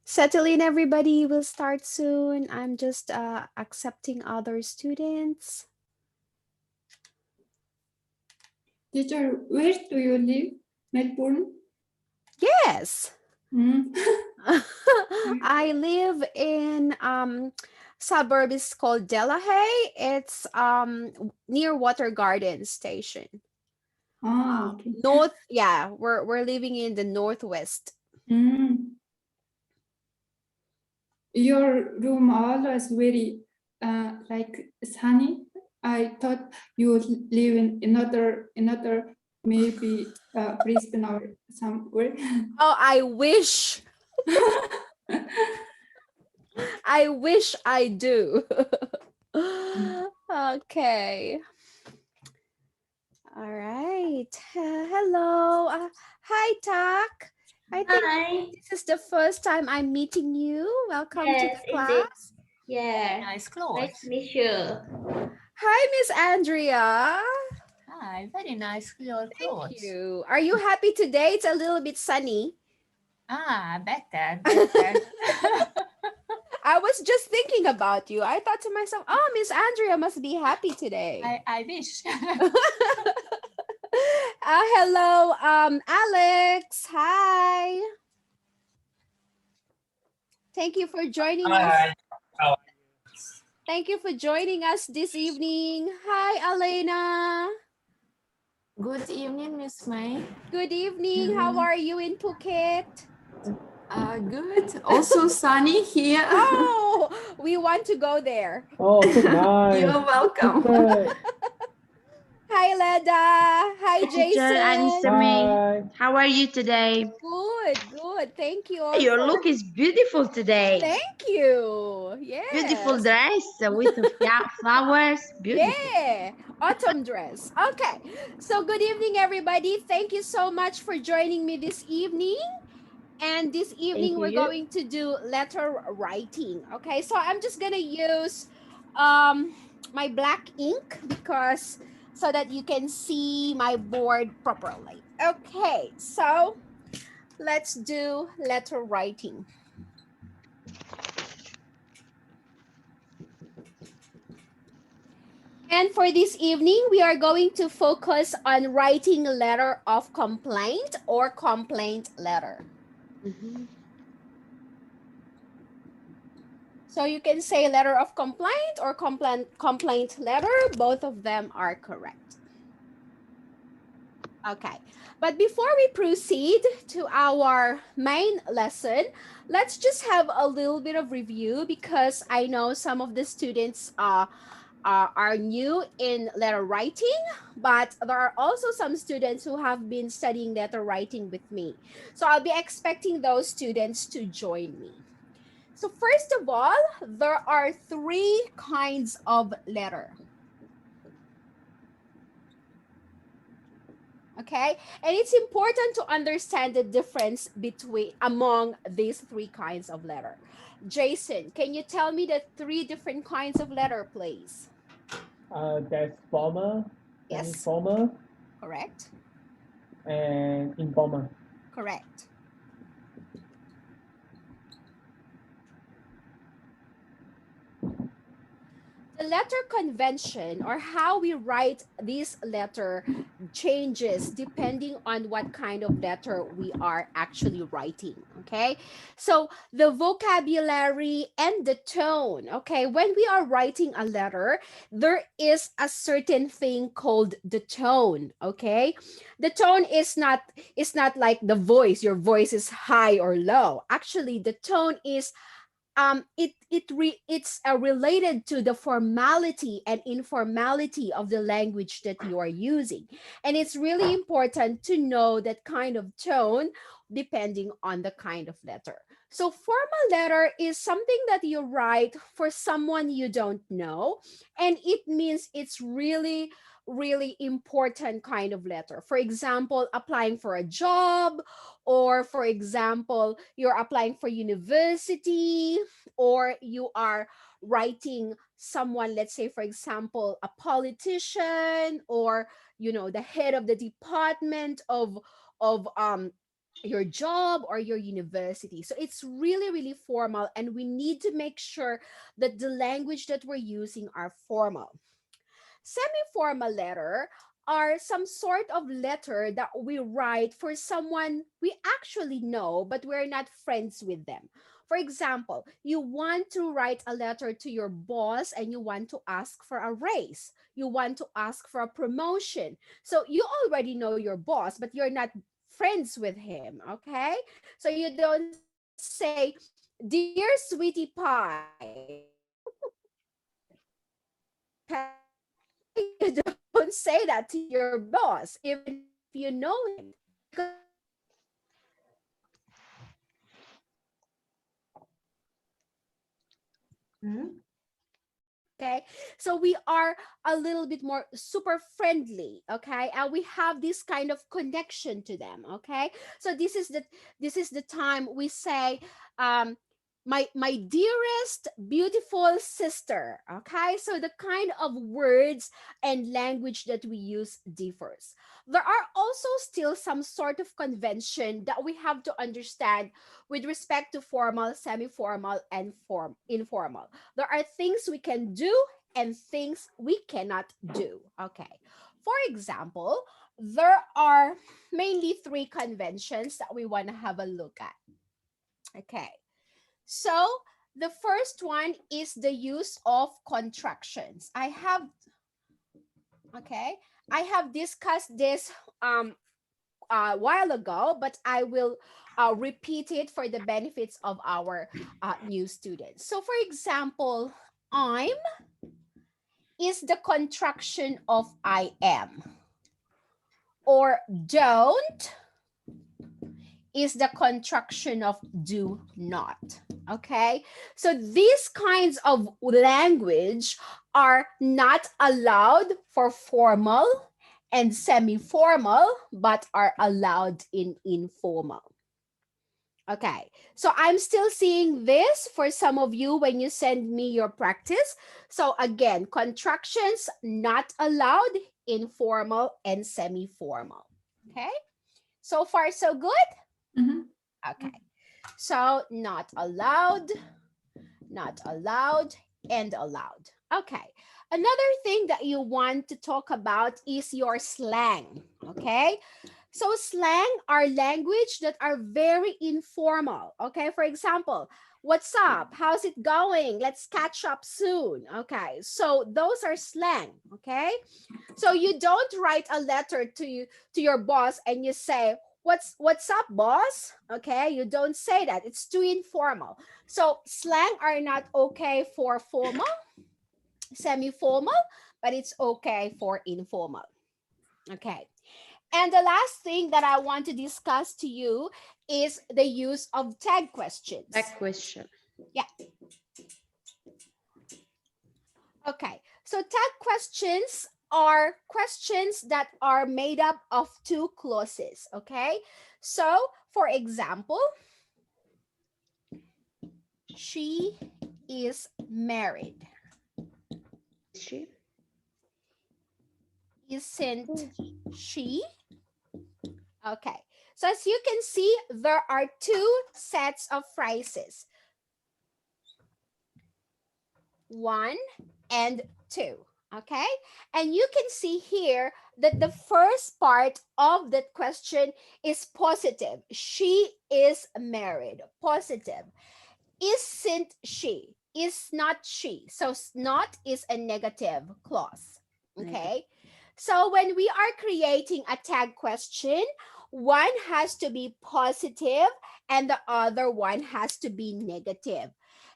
Settle in, everybody. We'll start soon. I'm just accepting other students. Teacher, where do you live? Melbourne? Yes. Mm. I live in suburb is called Delahaye. It's near Water Garden Station. Okay. North, yeah, we're living in the northwest. Mm. Your room always very like sunny. I thought you would live in another maybe Brisbane or somewhere. Oh, I wish. I wish I do. Okay. All right. Hello. Hi, Tak. I think Hi. this is the first time I'm meeting you. Welcome to Yes, the indeed. class. Yeah. Nice clothes. Nice to meet you. Hi, Miss Andrea. Hi, very nice clothes. Thank you. Are you happy today? It's a little bit sunny. Better. I was just thinking about you. I thought to myself, oh, Miss Andrea must be happy today. I wish. Hello, Alex. Hi. Thank you for joining us. How are you? Thank you for joining us this evening. Hi, Elena. Good evening, Miss May. Good evening. How are you in Phuket? Good. Also sunny here. Oh, we want to go there. Oh, so nice. You're welcome. Okay. Hi, Leda. Hi, Teacher and Jason. Mr. May. Bye. How are you today? Good. Thank you. Your Also. look is beautiful today. Thank you. Yes. Beautiful dress with the flowers. Beautiful. Yeah, autumn dress. Okay, so good evening, everybody. Thank you so much for joining me this evening. And this evening, we're you. going to do letter writing. Okay, so I'm just gonna use my black ink because so that you can see my board properly. Okay, so let's do letter writing. And for this evening, we are going to focus on writing a letter of complaint or complaint letter. So you can say letter of complaint or complaint letter. Both of them are correct. Okay, but before we proceed to our main lesson, let's just have a little bit of review because I know some of the students are new in letter writing, but there are also some students who have been studying letter writing with me. So I'll be expecting those students to join me. So first of all, there are 3 kinds of letter. Okay, and it's important to understand the difference among these 3 kinds of letter. Jason, can you tell me the 3 different kinds of letter, please? There's formal, Yes. informal, Correct. and informal. Correct. The letter convention or how we write this letter changes depending on what kind of letter we are actually writing, okay? So the vocabulary and the tone, okay? When we are writing a letter, there is a certain thing called the tone, okay? The tone is not like the voice, your voice is high or low. Actually, the tone is it's related to the formality and informality of the language that you are using, and it's really important to know that kind of tone depending on the kind of letter. So formal letter is something that you write for someone you don't know, and it means it's really important kind of letter. For example, applying for a job, or for example, you're applying for university, or you are writing someone, let's say for example a politician, or the head of the department of your job or your university. So it's really, really formal, and we need to make sure that the language that we're using are formal. Semi-formal letter are some sort of letter that we write for someone we actually know, but we're not friends with them. For example, you want to write a letter to your boss and you want to ask for a raise. You want to ask for a promotion. So you already know your boss, but you're not friends with him, okay? So you don't say, "Dear sweetie pie," okay? You don't say that to your boss, even if you know him, because you don't know him. Mhm. Okay, so we are a little bit more super friendly, okay, and we have this kind of connection to them, okay. So this is the time we say, um my dearest beautiful sister, okay. So the kind of words and language that we use differs. There are also still some sort of convention that we have to understand with respect to formal, semi-formal, and informal. There are things we can do and things we cannot do. Okay. For example, there are mainly three conventions that we want to have a look at. Okay. So the first one is the use of contractions. Okay, I have discussed this a while ago, but I will repeat it for the benefits of our new students. So, for example, I'm is the contraction of I am, or don't is the contraction of do not. Okay, so these kinds of language are not allowed for formal and semi-formal, but are allowed in informal. Okay, so I'm still seeing this for some of you when you send me your practice. So again, contractions not allowed in formal and semi-formal. Okay, so far so good? Mhm. Okay, so not allowed, and allowed. Okay, another thing that you want to talk about is your slang. Okay, so slang are language that are very informal. Okay, for example, what's up, how's it going, let's catch up soon. Okay, so those are slang. Okay, so you don't write a letter to your boss and you say, what's up, boss? Okay, you don't say that. It's too informal. So slang are not okay for formal, semi-formal, but it's okay for informal. Okay. And the last thing that I want to discuss to you is the use of tag questions. That question. Yeah. Okay, so tag questions are questions that are made up of two clauses, okay? So, for example, she is married. She. Isn't she? Okay, so as you can see, there are two sets of phrases. 1 and 2. Okay, and you can see here that the first part of that question is positive. She is married. Positive. Isn't she? Is not she. So not is a negative clause. Okay, so when we are creating a tag question, one has to be positive and the other one has to be negative.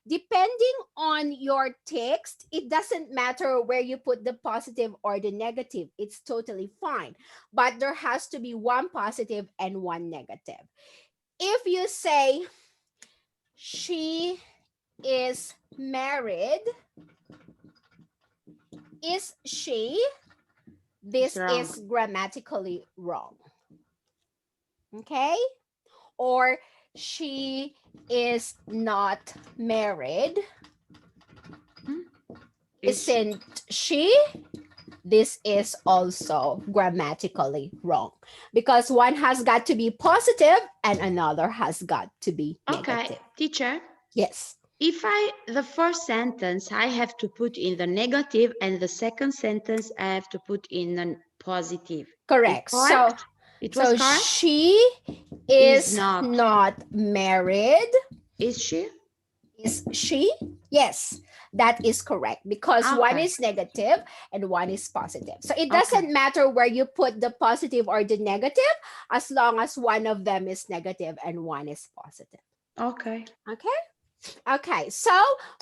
Depending on your text, it doesn't matter where you put the positive or the negative. It's totally fine. But there has to be one positive and one negative. If you say, she is married, is she? This is grammatically wrong. Okay? Or she is not married. Isn't she? this is also grammatically wrong because one has got to be positive and another has got to be Okay, negative. teacher. Yes. If the first sentence I have to put in the negative and the second sentence I have to put in the positive. Correct. Correct? It was correct? She is not married. Is she? Is she? Yes, that is correct because one Okay. is negative and one is positive. So it Okay. doesn't matter where you put the positive or the negative as long as one of them is negative and one is positive. Okay. Okay? Okay, so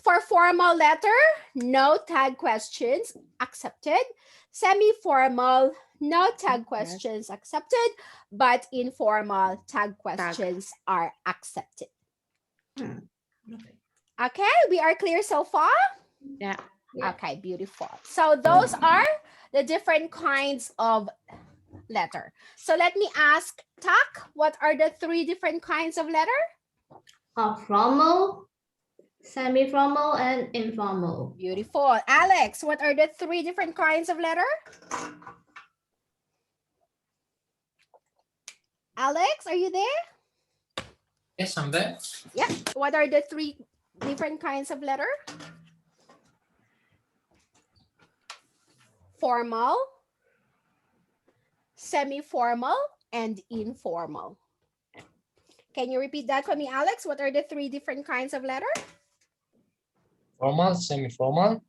for formal letter, no tag questions accepted. Semi-formal, no tag questions accepted, but informal tag questions are accepted. Okay, we are clear so far? Yeah. Okay, beautiful. So those are the different kinds of letter. So let me ask Tak, what are the 3 different kinds of letter? Formal, semi-formal, and informal. Beautiful. Alex, what are the 3 different kinds of letter? Alex, are you there? Yes, I'm there. Yeah. What are the 3 different kinds of letter? Formal, semi-formal, and informal. Can you repeat that for me, Alex? What are the 3 different kinds of letter? Formal, semi-formal,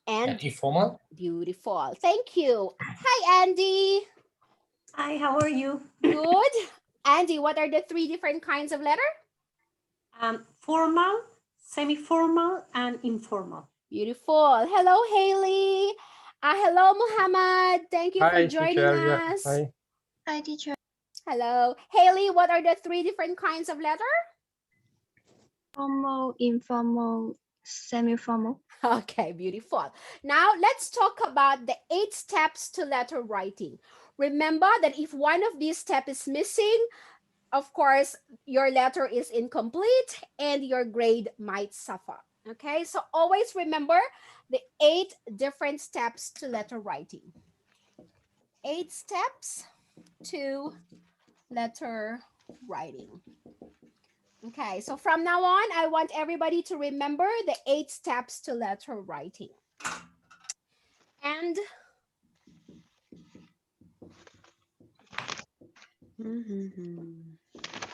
And informal. beautiful. Thank you. Hi, Andy. Hi, how are you? Good. Andy, what are the 3 different kinds of letter? Formal, semi-formal, and informal. Beautiful. Hello, Haley. Hello, Muhammad. Thank you for joining us. Hi. Hi, teacher. Hello. Haley, what are the 3 different kinds of letter? Formal, informal, semi-formal. Okay, beautiful. Now let's talk about the 8 steps to letter writing. Remember that if one of these steps is missing, of course, your letter is incomplete and your grade might suffer. Okay, so always remember the 8 different steps to letter writing. 8 steps to letter writing. Okay, so from now on, I want everybody to remember the 8 steps to letter writing. And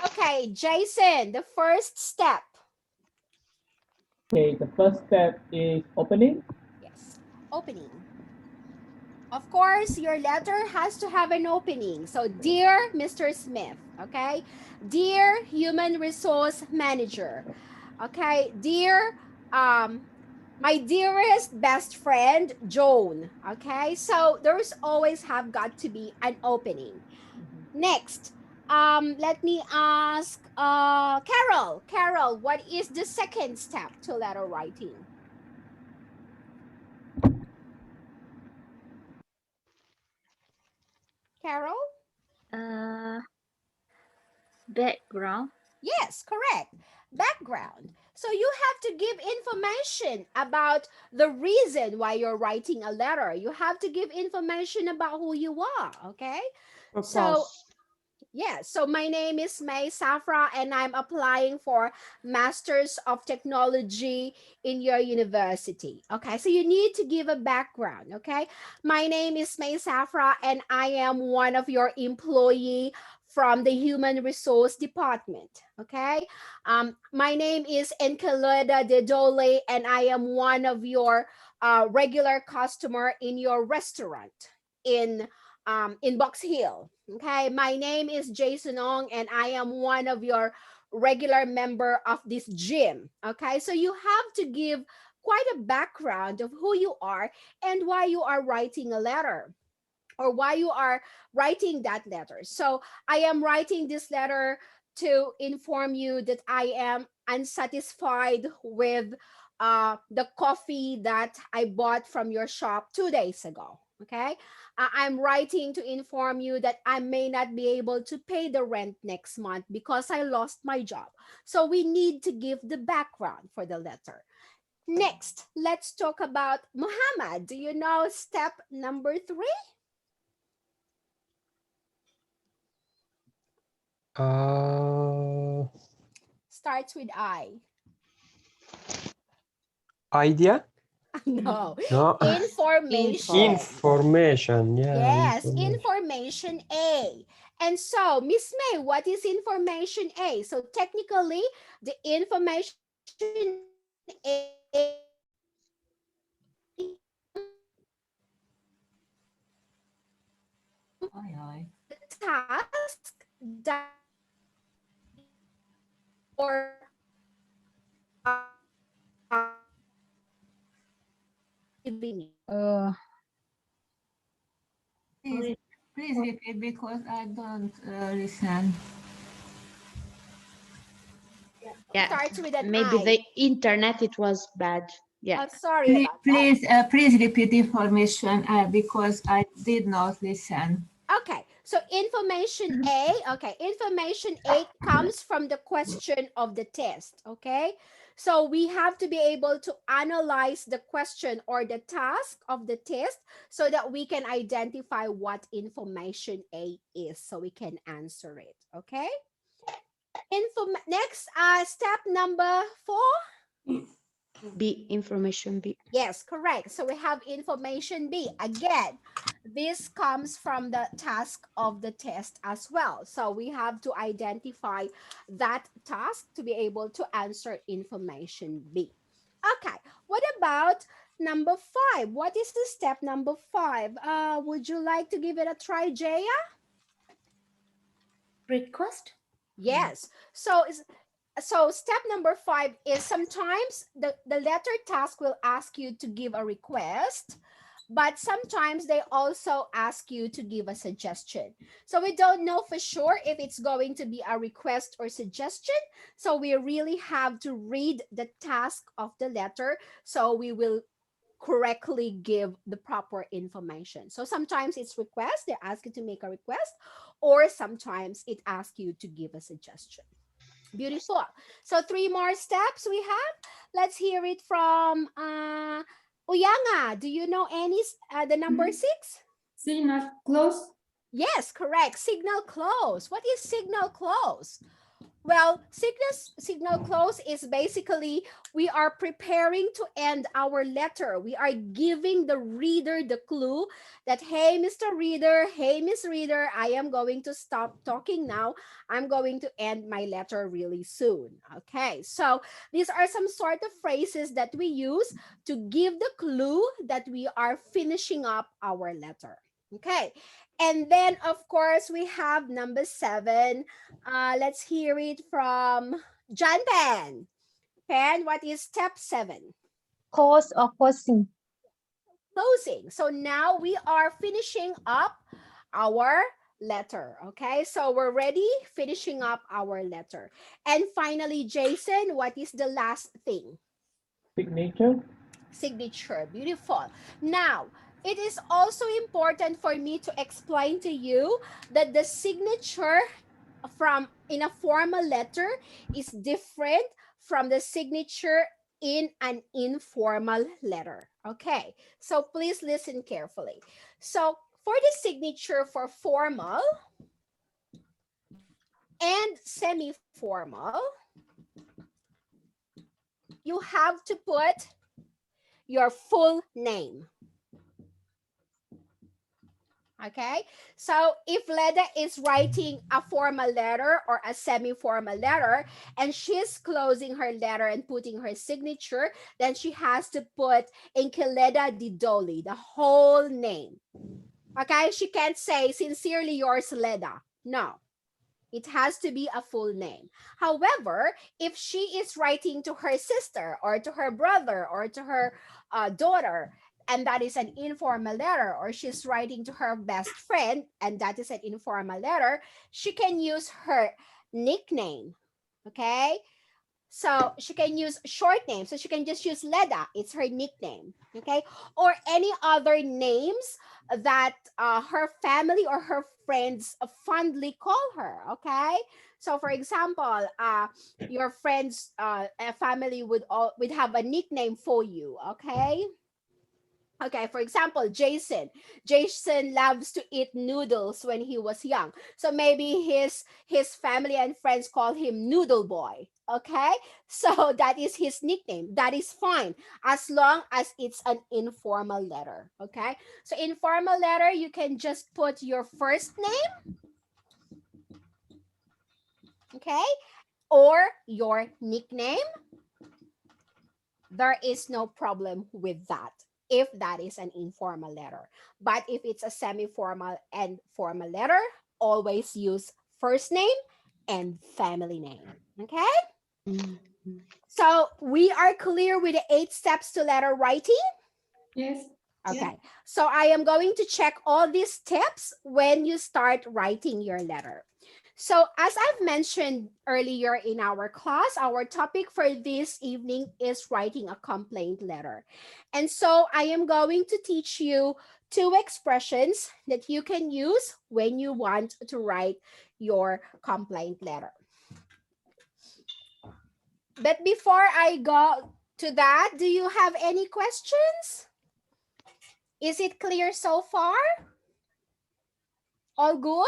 okay, Jason, the first step. Okay, the first step is opening. Yes, opening. Of course, your letter has to have an opening. So, dear Mr. Smith, okay? Dear Human Resource Manager, okay? Dear, my dearest best friend, Joan, okay? So, there's always have got to be an opening. Next, let me ask Carol. Carol, what is the second step to letter writing? Carol? Background. Yes, correct. Background. So you have to give information about the reason why you're writing a letter. You have to give information about who you are, okay? So yeah, so my name is May Safra and I'm applying for Masters of Technology in your university. Okay, so you need to give a background, okay? My name is May Safra and I am one of your employee from the Human Resource Department, okay? My name is Enkeleda De Dole and I am one of your regular customer in your restaurant in Box Hill. Okay, my name is Jason Ong and I am one of your regular member of this gym. Okay, so you have to give quite a background of who you are and why you are writing a letter or why you are writing that letter. So I am writing this letter to inform you that I am unsatisfied with the coffee that I bought from your shop 2 days ago. Okay, I'm writing to inform you that I may not be able to pay the rent next month because I lost my job. So we need to give the background for the letter. Next, let's talk about Muhammad. Do you know step number 3? Starts with I. Idea? No, No. information. Information. Yeah. Yes, Information. information A. And so, Miss May, what is information A? So technically, the information A task that or giving you. Please repeat because I don't listen. Yeah, Starts with an maybe I. the internet, it was bad. Yeah. Oh, sorry about that. Please repeat information because I did not listen. Okay, so information A, okay, information A comes from the question of the test, okay? So we have to be able to analyze the question or the task of the test so that we can identify what information A is so we can answer it, okay? Next, step number 4. B, information B. Yes, correct. So we have information B. Again, this comes from the task of the test as well. So we have to identify that task to be able to answer information B. Okay, what about number 5? What is the step number 5? Would you like to give it a try, Jaya? Request? Yes. So step number 5 is sometimes the letter task will ask you to give a request, but sometimes they also ask you to give a suggestion. So we don't know for sure if it's going to be a request or suggestion. So we really have to read the task of the letter so we will correctly give the proper information. So sometimes it's request, they ask you to make a request, or sometimes it asks you to give a suggestion. Beautiful. So 3 more steps we have. Let's hear it from Uyanga. Do you know any the number 6? Signal close. Yes, correct. Signal close. What is signal close? Well, signal close is basically we are preparing to end our letter. We are giving the reader the clue that, hey, Mr. Reader, hey, Miss Reader, I am going to stop talking now. I'm going to end my letter really soon. Okay, so these are some sort of phrases that we use to give the clue that we are finishing up our letter. Okay, and then of course we have number 7. Let's hear it from John Pan. Pan, what is step 7? Close or closing. Closing. So now we are finishing up our letter. Okay, so we're ready, finishing up our letter. And finally, Jason, what is the last thing? Signature. Signature. Beautiful. Now, it is also important for me to explain to you that the signature from in a formal letter is different from the signature in an informal letter. Okay, so please listen carefully. So for the signature for formal and semi-formal, you have to put your full name. Okay, so if Leda is writing a formal letter or a semi-formal letter and she's closing her letter and putting her signature, then she has to put Enkeleda Didoli, the whole name. Okay, she can't say sincerely yours, Leda. No, it has to be a full name. However, if she is writing to her sister or to her brother or to her daughter, and that is an informal letter, or she's writing to her best friend, and that is an informal letter, she can use her nickname, okay? So she can use short names. So she can just use Leda. It's her nickname. Okay. Or any other names that her family or her friends fondly call her. Okay. So for example, your friends, family would have a nickname for you. Okay. Okay, for example, Jason. Jason loves to eat noodles when he was young. So maybe his family and friends call him Noodle Boy. Okay? So that is his nickname. That is fine as long as it's an informal letter. Okay? So informal letter, you can just put your first name, okay? Or your nickname. There is no problem with that if that is an informal letter. But if it's a semi-formal and formal letter, always use first name and family name. Okay? So we are clear with the 8 steps to letter writing? Yes. Okay. So I am going to check all these tips when you start writing your letter. So as I've mentioned earlier in our class, our topic for this evening is writing a complaint letter. And so I am going to teach you 2 expressions that you can use when you want to write your complaint letter. But before I go to that, do you have any questions? Is it clear so far? All good?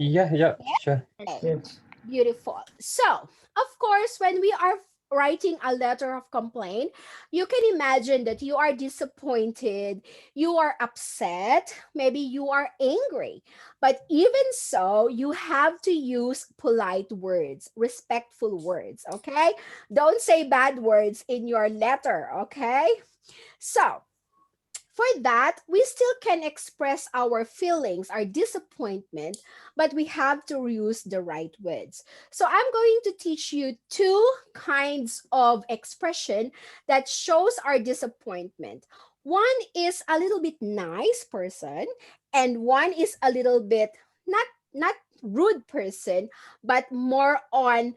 Yeah, sure. Okay. Yes. Beautiful. So, of course, when we are writing a letter of complaint, you can imagine that you are disappointed, you are upset, maybe you are angry. But even so, you have to use polite words, respectful words, okay? Don't say bad words in your letter, okay? So, for that, we still can express our feelings, our disappointment, but we have to use the right words. So I'm going to teach you 2 kinds of expression that shows our disappointment. One is a little bit nice person, and one is a little bit not rude person, but more on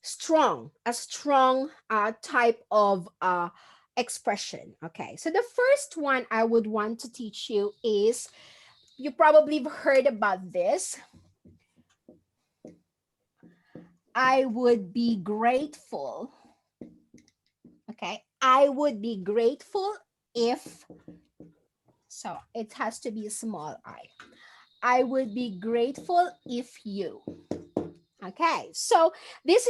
strong, a strong type of expression. Okay, so the first one I would want to teach you is, you probably have heard about this. I would be grateful. Okay, I would be grateful if, so it has to be a small I. I would be grateful if you. Okay, so this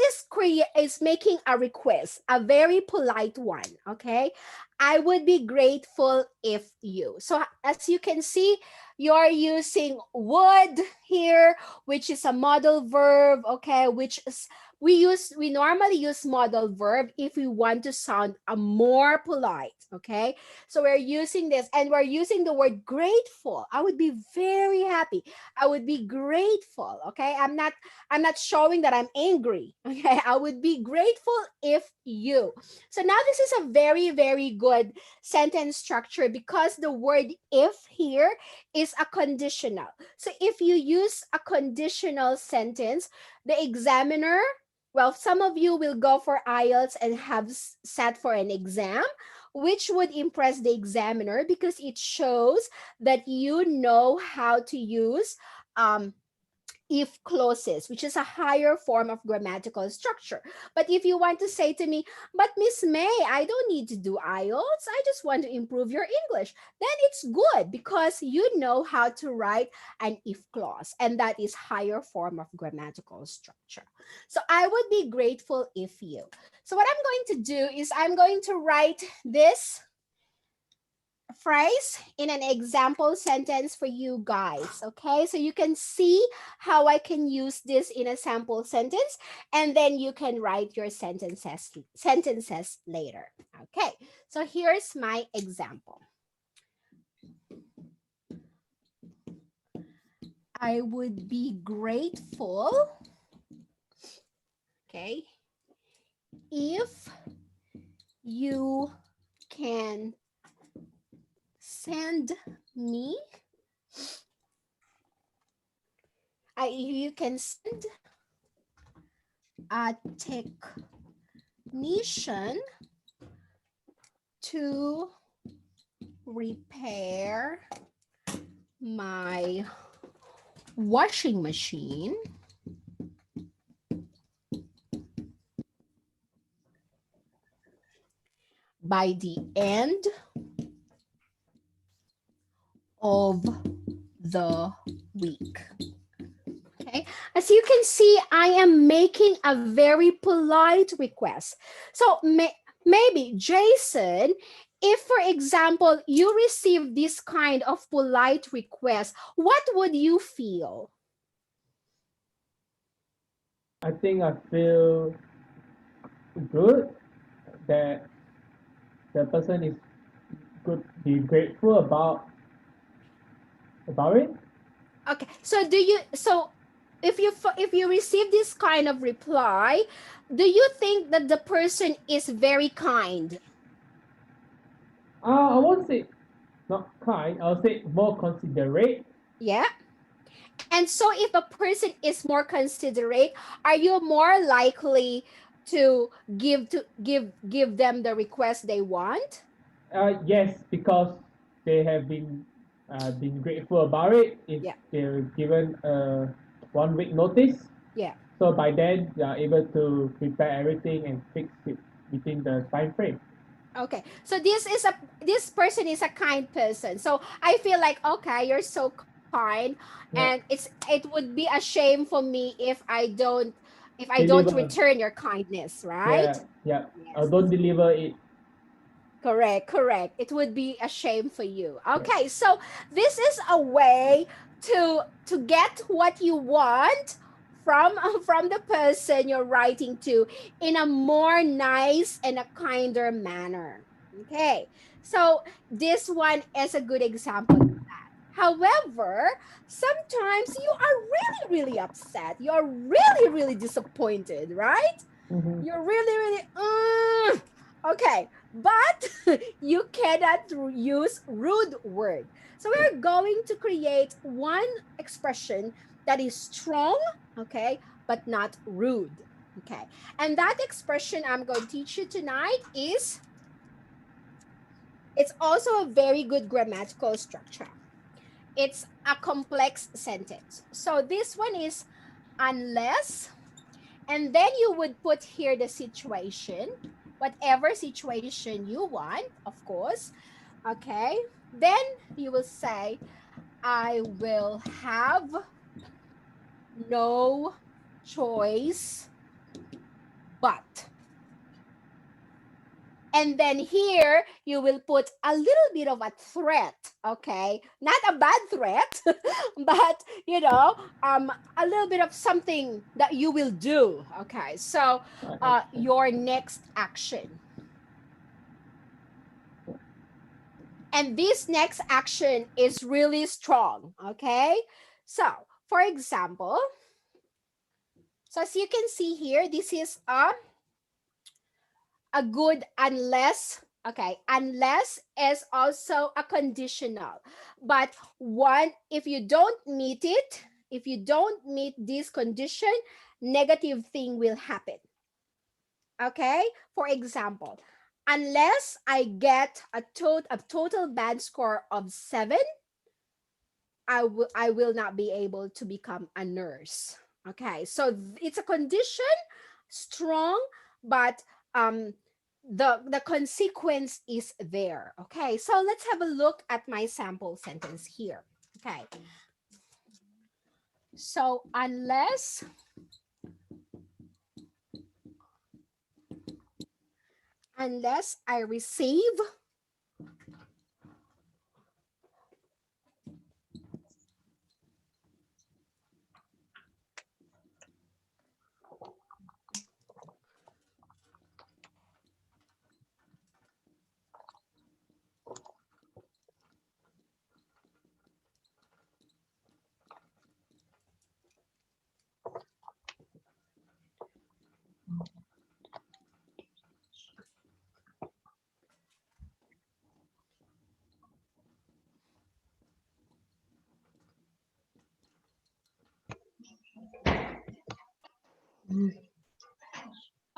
is making a request, a very polite one. Okay, I would be grateful if you. So as you can see, you're using would here, which is a modal verb. Okay, which is we normally use modal verb if we want to sound a more polite. Okay, so we're using this, and we're using the word grateful. I would be very happy. I would be grateful. Okay, I'm not showing that I'm angry. Okay, I would be grateful if you. So now this is a very, very good sentence structure because the word if here is a conditional. So if you use a conditional sentence, the examiner, well, some of you will go for IELTS and have sat for an exam, which would impress the examiner because it shows that you know how to use if clauses, which is a higher form of grammatical structure. But if you want to say to me, but Miss May, I don't need to do IELTS, I just want to improve your English, then it's good because you know how to write an if clause, and that is higher form of grammatical structure. So I would be grateful if you. So what I'm going to do is I'm going to write this phrase in an example sentence for you guys. Okay, so you can see how I can use this in a sample sentence, and then you can write your sentences later. Okay, so here's my example. I would be grateful, okay, if you can send me, you can send a technician to repair my washing machine by the end of the week. Okay, as you can see, I am making a very polite request. So maybe Jason, if for example you receive this kind of polite request, what would you feel? I think I feel good that the person is good, be grateful about it. Okay, so if you receive this kind of reply, do you think that the person is very kind? I won't say not kind. I'll say more considerate. Yeah. And so if a person is more considerate, are you more likely to give them the request they want? Yes, because they have been grateful about it. If Yeah. they're given a 1 week notice, Yeah. so by then they are able to prepare everything and fix it within the time frame. Okay. So this person is a kind person. So I feel like, okay, you're so kind, Yeah. and it would be a shame for me if I don't Deliver. return your kindness, right? Yeah. Yes. Don't deliver it. Correct, correct. It would be a shame for you. Okay, so this is a way to get what you want from from the person you're writing to in a more nice and a kinder manner. Okay, so this one is a good example of that. However, sometimes you are really, really upset. You're really, really disappointed, right? Mhm. You're really, really, okay, but you cannot use rude word. So we're going to create one expression that is strong, okay, but not rude. Okay, and that expression I'm going to teach you tonight is, it's also a very good grammatical structure. It's a complex sentence. So this one is unless, and then you would put here the situation, whatever situation you want, of course. Okay. Then you will say, I will have no choice but. And then here you will put a little bit of a threat, okay? Not a bad threat, but a little bit of something that you will do, okay? So your next action. And this next action is really strong, okay? So for example, so as you can see here, this is a good unless. Okay, unless is also a conditional, but one, if you don't meet it, if you don't meet this condition, negative thing will happen. Okay, for example, unless I get a total band score of 7, I will not be able to become a nurse. Okay, so it's a condition, strong, but the consequence is there. Okay, so let's have a look at my sample sentence here. Okay, so unless I receive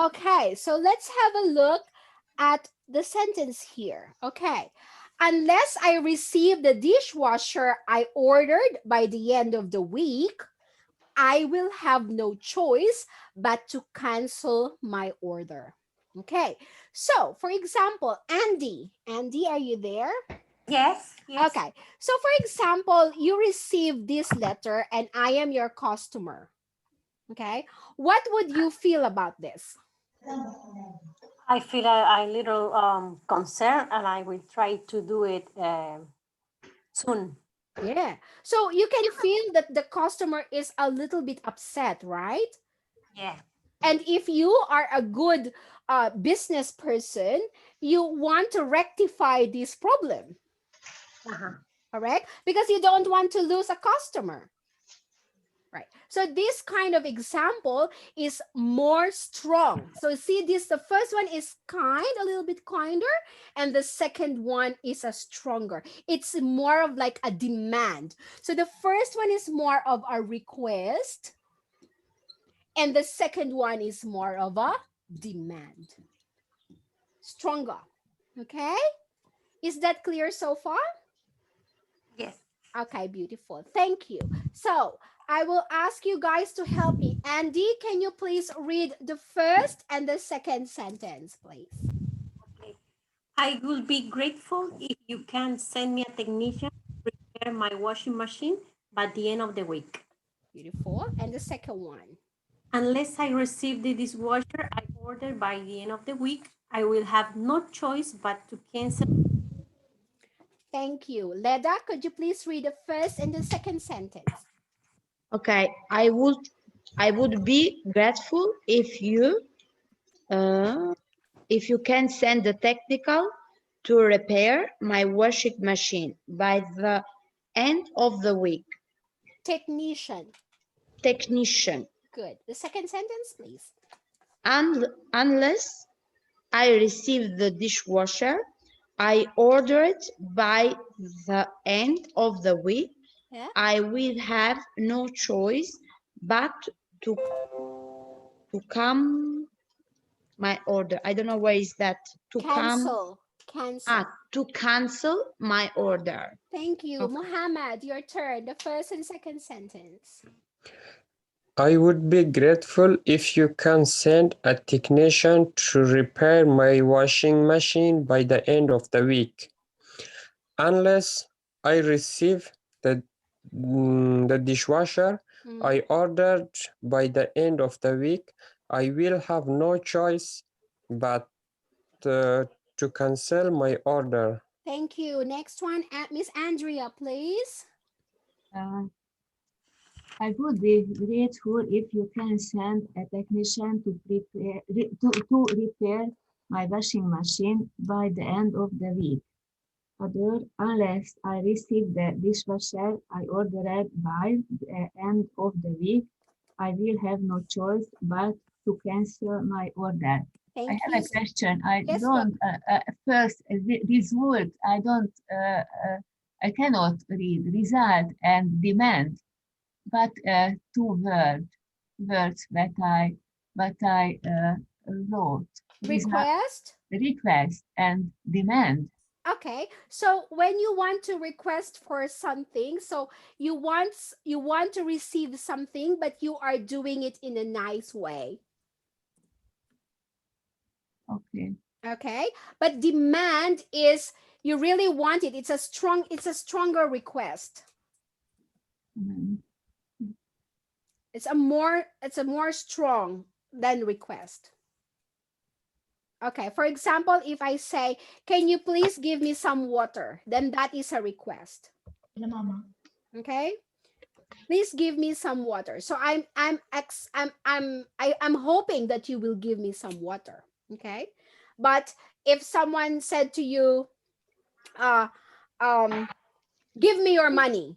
Okay, so let's have a look at the sentence here. Okay, unless I receive the dishwasher I ordered by the end of the week, I will have no choice but to cancel my order. Okay, so for example, Andy, are you there? Yes, yes. Okay, so for example, you receive this letter and I am your customer. Okay, what would you feel about this? I feel a little concerned, and I will try to do it soon. Yeah, so you can feel that the customer is a little bit upset, right? Yeah. And if you are a good business person, you want to rectify this problem. Correct? Because you don't want to lose a customer. Right. So this kind of example is more strong. So see this, the first one is kind, a little bit kinder, and the second one is a stronger. It's more of like a demand. So the first one is more of a request, and the second one is more of a demand. Stronger. Okay? Is that clear so far? Yes. Okay, beautiful. Thank you. So I will ask you guys to help me. Andy, can you please read the first and the second sentence, please? Okay. I will be grateful if you can send me a technician to repair my washing machine by the end of the week. Beautiful. And the second one? Unless I receive the dishwasher I ordered by the end of the week, I will have no choice but to cancel. Thank you. Leda, could you please read the first and the second sentence? Okay, I would be grateful if you can send the technical to repair my washing machine by the end of the week. Technician. Technician. Good. The second sentence, please. Unless I receive the dishwasher I ordered by the end of the week, Yeah. I will have no choice but to come my order. I don't know where is that. To Cancel. to cancel my order. Thank you. Okay. Muhammad, your turn. The first and second sentence. I would be grateful if you can send a technician to repair my washing machine by the end of the week. Unless I receive the dishwasher I ordered by the end of the week, I will have no choice but to cancel my order. Thank you. Next one, Miss Andrea, please. I would be grateful if you can send a technician to repair my washing machine by the end of the week. Unless I receive the dishwasher I ordered by the end of the week, I will have no choice but to cancel my order. Thank I have a question. I Yes, don't first result. I cannot read result and demand, but two words that I wrote. Request and demand. Okay, so when you want to request for something, so you want to receive something, but you are doing it in a nice way. Okay. Okay, but demand is you really want it. It's a stronger request. It's a more strong than request. Okay, for example, if I say, can you please give me some water? Then that is a request. Okay, please give me some water. So I'm hoping that you will give me some water. Okay, but if someone said to you, give me your money,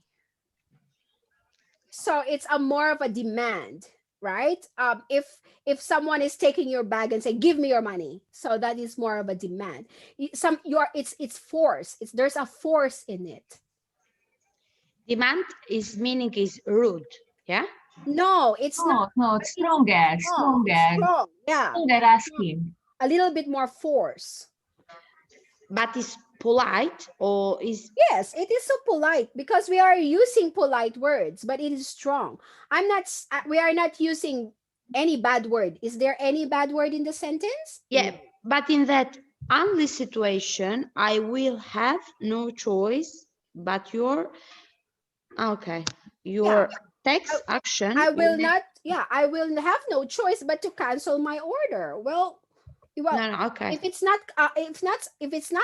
so it's a more of a demand, right? If someone is taking your bag and say, give me your money, so that is more of a demand. It's force. There's a force in it. Demand is meaning is rude, yeah? No, it's not. No, stronger, Strong. Yeah. Stronger asking. A little bit more force. But is polite or is... Yes, it is so polite because we are using polite words, but it is strong. We are not using any bad word. Is there any bad word in the sentence? Yeah, but in that only situation, I will have no choice but your... Okay, your text action. I will not, I will have no choice but to cancel my order. Well, No, okay. if it's not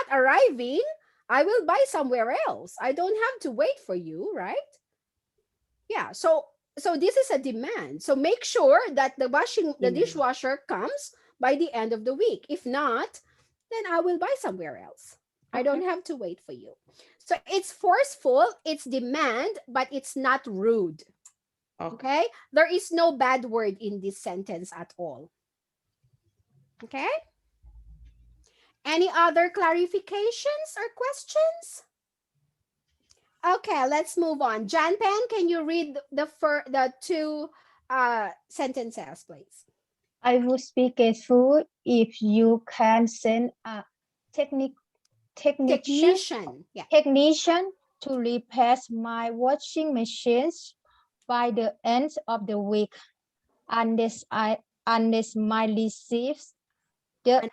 arriving, I will buy somewhere else. I don't have to wait for you, right? Yeah, so this is a demand. So make sure that the dishwasher comes by the end of the week. If not, then I will buy somewhere else. I don't have to wait for you. So it's forceful, it's demand, but it's not rude. Okay? There is no bad word in this sentence at all. Okay? Any other clarifications or questions? Okay, let's move on. Jan Pen, can you read the two sentences, please? I would be grateful if you can send a technician to repair my washing machines by the end of the week, unless I receive the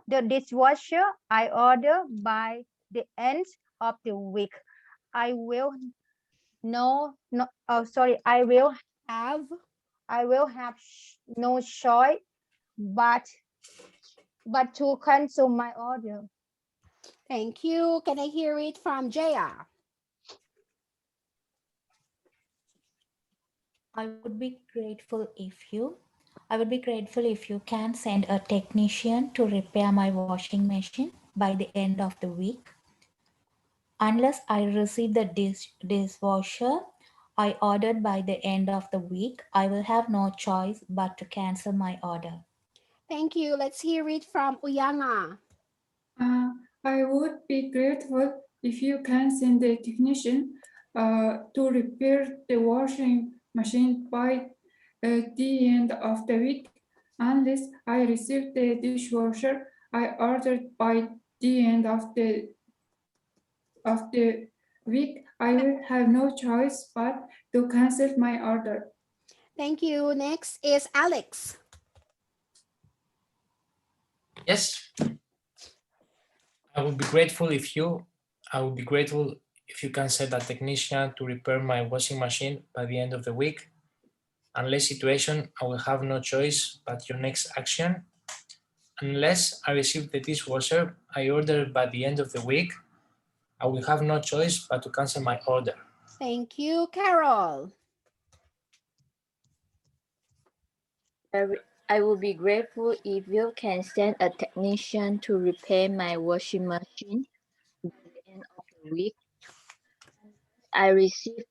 the dishwasher I order by the end of the week. I will have no choice but to cancel my order. Thank you. Can I hear it from Jaya? I would be grateful if you can send a technician to repair my washing machine by the end of the week. Unless I receive the dishwasher I ordered by the end of the week, I will have no choice but to cancel my order. Thank you. Let's hear it from Uyanga. I would be grateful if you can send a technician to repair the washing machine by the end of the week. Unless I receive the dishwasher I ordered by the end of the week, I will have no choice but to cancel my order. Thank you. Next is Alex. Yes. I would be grateful if you can send a technician to repair my washing machine by the end of the week. Unless situation, I will have no choice but your next action. Unless I receive the dishwasher I ordered by the end of the week, I will have no choice but to cancel my order. Thank you, Carol. I will be grateful if you can send a technician to repair my washing machine by the end of the week. I receive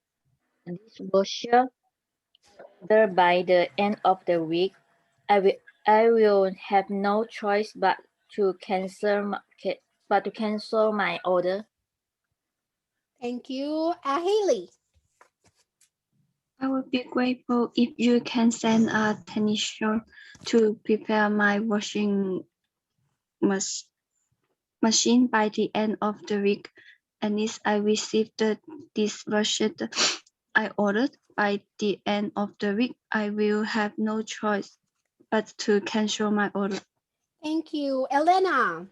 a dishwasher order by the end of the week. I will have no choice but to cancel my order. Thank you, Haley. I would be grateful if you can send a technician to prepare my washing machine by the end of the week. And if I receive the dishwasher I ordered by the end of the week, I will have no choice but to cancel my order. Thank you, Elena.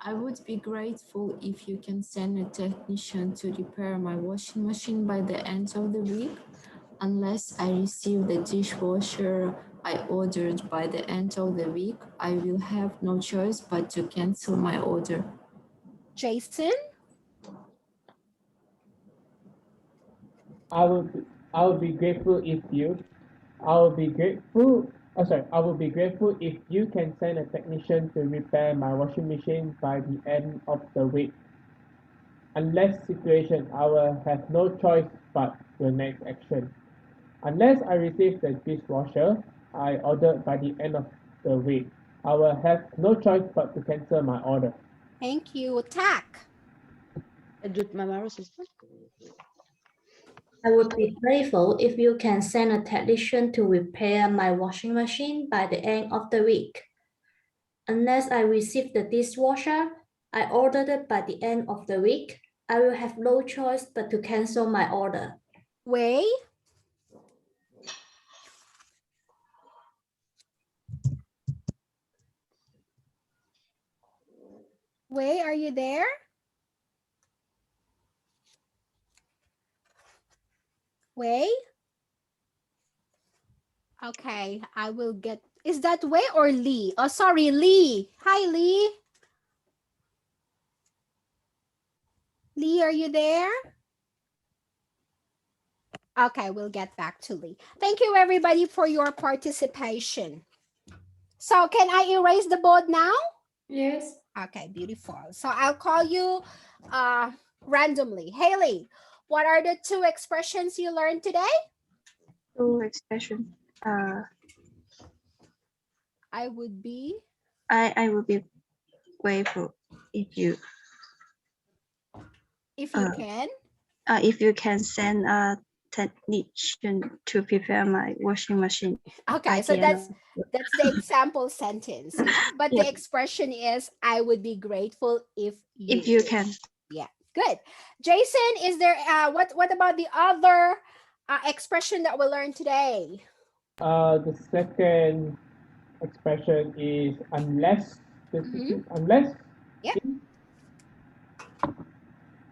I would be grateful if you can send a technician to repair my washing machine by the end of the week. Unless I receive the dishwasher I ordered by the end of the week, I will have no choice but to cancel my order. Jason? I will be grateful if you can send a technician to repair my washing machine by the end of the week. Unless situation, I will have no choice but your next action. Unless I receive the dishwasher I ordered by the end of the week, I will have no choice but to cancel my order. Thank you. Tack. I would be grateful if you can send a technician to repair my washing machine by the end of the week. Unless I receive the dishwasher I ordered it by the end of the week, I will have no choice but to cancel my order. Wei? Wei, are you there? Wei? Okay, I will get, is that Wei or Lee? Oh, sorry, Lee. Hi, Lee. Lee, are you there? Okay, we'll get back to Lee. Thank you, everybody, for your participation. So can I erase the board now? Yes. Okay, beautiful. So I'll call you randomly. Haley, what are the 2 expressions you learned today? 2 expressions. I would be. I would be grateful if you can. If you can send a technician to prepare my washing machine. Okay, so that's the example sentence. Yeah? But the expression is I would be grateful if you can. Yeah, good. Jason, is there what about the other expression that we learned today? The second expression is unless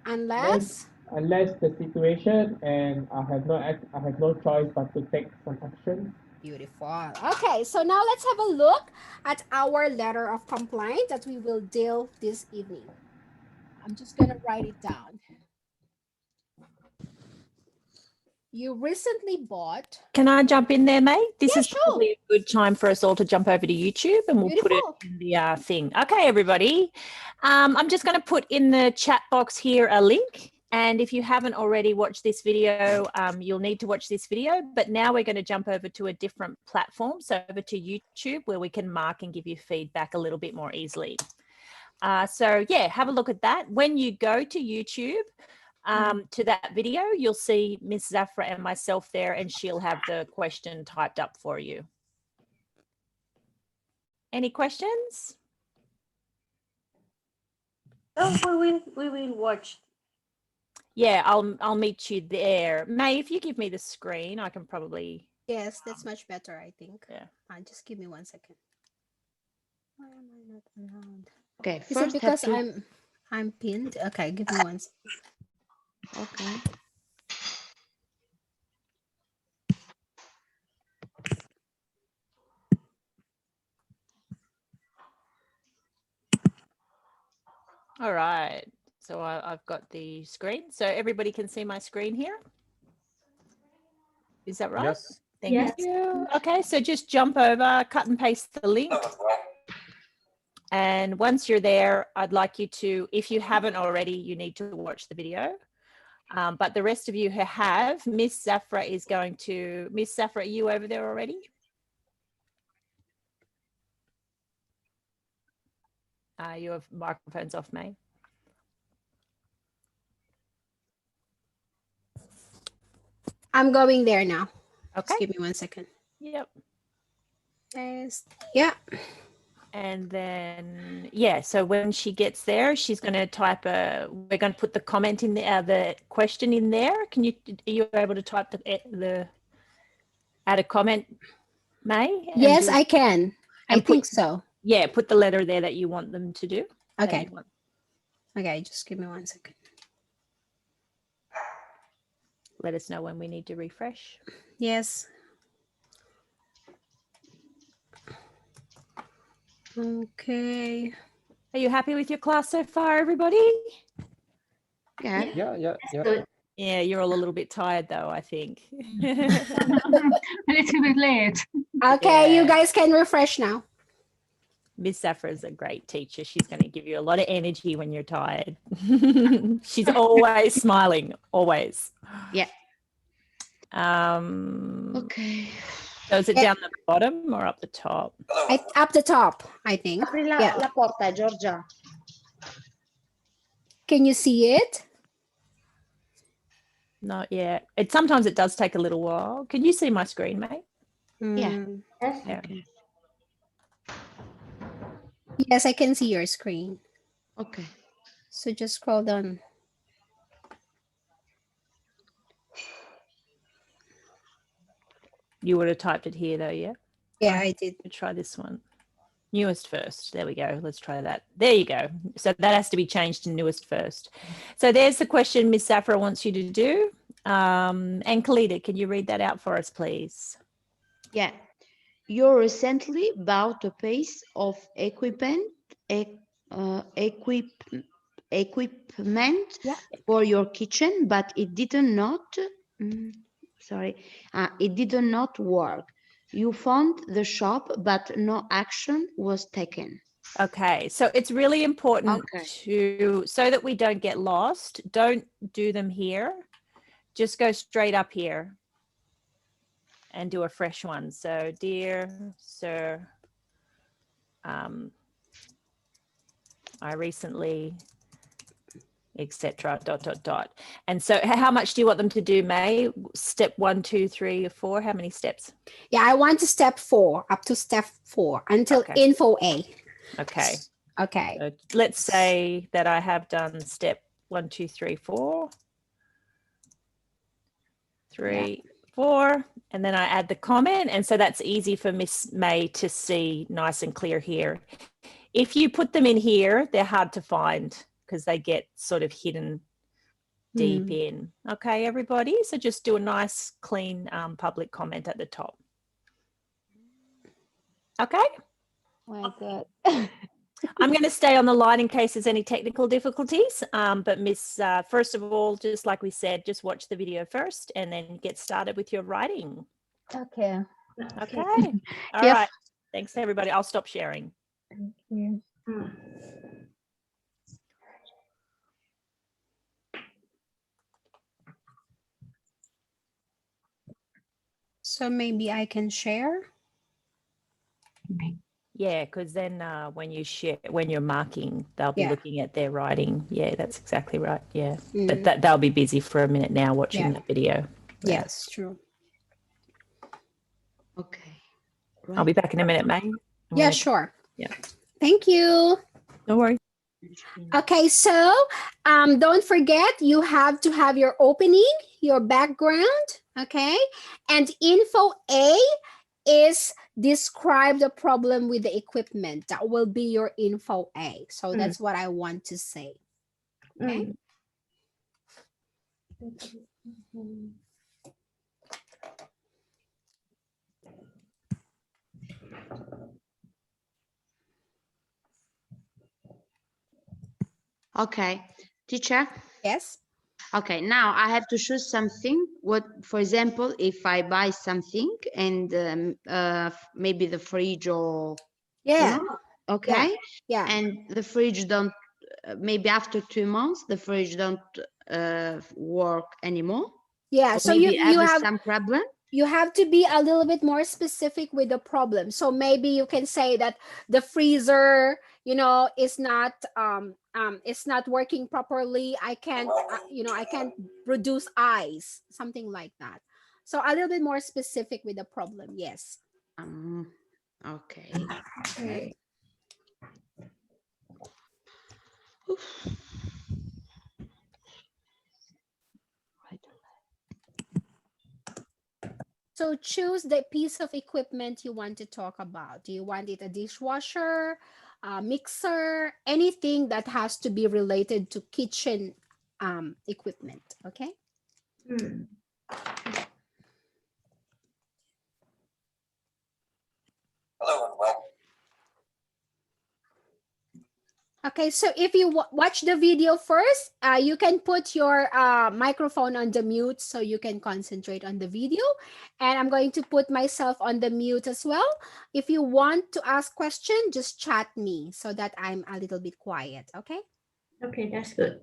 unless unless the situation and I have no choice but to take some action. Beautiful. Okay, so now let's have a look at our letter of complaint that we will deal this evening. I'm just gonna write it down. You recently bought. Can I jump in there, May? This Yeah, is sure. probably a good time for us all to jump over to YouTube and we'll put it in the thing. Okay, everybody. I'm just going to put in the chat box here a link. And if you haven't already watched this video, you'll need to watch this video. But now we're going to jump over to a different platform, so over to YouTube, where we can mark and give you feedback a little bit more easily. So yeah, have a look at that. When you go to YouTube, to that video, you'll see Miss Zafra and myself there, and she'll have the question typed up for you. Any questions? Oh, we will watch. Yeah, I'll meet you there. May, if you give me the screen, I can probably. Yes, that's much better, I think. Yeah. Just give me 1 second. Why am I not allowed? Okay. Is it because I'm pinned? Okay, give me 1 second. Okay. All right. So I've got the screen. So everybody can see my screen here. Is that right? Yes. Thank you. Okay, so just jump over, cut and paste the link. And once you're there, I'd like you to, if you haven't already, you need to watch the video. But the rest of you who have, Miss Zafra is going to, Miss Zafra, are you over there already? You have microphones off, May. I'm going there now. Okay. Just give me 1 second. Yep. Yeah. And then, yeah, so when she gets there, she's going to type we're going to put the comment in there, the question in there. Are you able to type add a comment, May? Yes, I can. I think so. Yeah, put the letter there that you want them to do. Okay. Okay, just give me 1 second. Let us know when we need to refresh. Yes. Okay. Are you happy with your class so far, everybody? Yeah. Yeah, you're all a little bit tired though, I think. A little bit late. Okay, you guys can refresh now. Miss Zafra is a great teacher. She's going to give you a lot of energy when you're tired. She's always smiling, always. Yeah. Okay. So is it down the bottom or up the top? Up the top, I think. Apri la, Yeah. la porta, Giorgia. Can you see it? Not yet. Sometimes it does take a little while. Can you see my screen, mate? Yeah. Yes. Yeah. Okay. Yes, I can see your screen. Okay. So just scroll down. You would have typed it here though, yeah? Yeah, I did. We'll try this one. Newest first. There we go. Let's try that. There you go. So that has to be changed to newest first. So there's the question Miss Safra wants you to do. And Kalida, can you read that out for us, please? Yeah. You recently bought a piece of equipment for your kitchen, but it did not it did not work. You found the shop, but no action was taken. Okay, so it's really important Okay. so that we don't get lost, don't do them here. Just go straight up here and do a fresh one. So, dear sir, I recently, etc. ... And so how much do you want them to do, May? Step 1, 2, 3, or 4? How many steps? Yeah, I want to step 4, up to step 4 until info A. Okay. Okay. So let's say that I have done step 1, 2, 3, 4. 3, 4, and then I add the comment. And so that's easy for Miss May to see nice and clear here. If you put them in here, they're hard to find because they get sort of hidden deep in. Okay, everybody. So just do a nice, clean public comment at the top. Okay. My God. I'm going to stay on the line in case there's any technical difficulties. But Miss, first of all, just like we said, just watch the video first and then get started with your writing. Okay. Okay. All right. Thanks, everybody. I'll stop sharing. Thank you. So maybe I can share. Yeah, because then when you share, when you're marking, they'll be looking at their writing. Yeah, that's exactly right. Yeah, but they'll be busy for a minute now watching the video. Right. Yes, true. Okay. I'll be back in a minute, May. Yeah, sure. Yeah. Thank you. No worries. Okay, so don't forget you have to have your opening, your background, okay? And info A is describe the problem with the equipment. That will be your info A. So that's what I want to say. Okay. Okay, teacher. Yes. Okay, now I have to choose something. What, for example, if I buy something and maybe the fridge or you know, okay, yeah, and the fridge don't maybe after 2 months the fridge don't work anymore. Yeah, or so maybe you have some problem. You have to be a little bit more specific with the problem. So maybe you can say that the freezer, is not it's not working properly. I can't I can't produce ice, something like that. So a little bit more specific with the problem. Yes. Okay. Okay. So choose the piece of equipment you want to talk about. Do you want it a dishwasher, a mixer, anything that has to be related to kitchen equipment, okay? Hello and welcome. Okay, so if you watch the video first, you can put your microphone on the mute so you can concentrate on the video. And I'm going to put myself on the mute as well. If you want to ask question, just chat me so that I'm a little bit quiet, okay? Okay, that's good.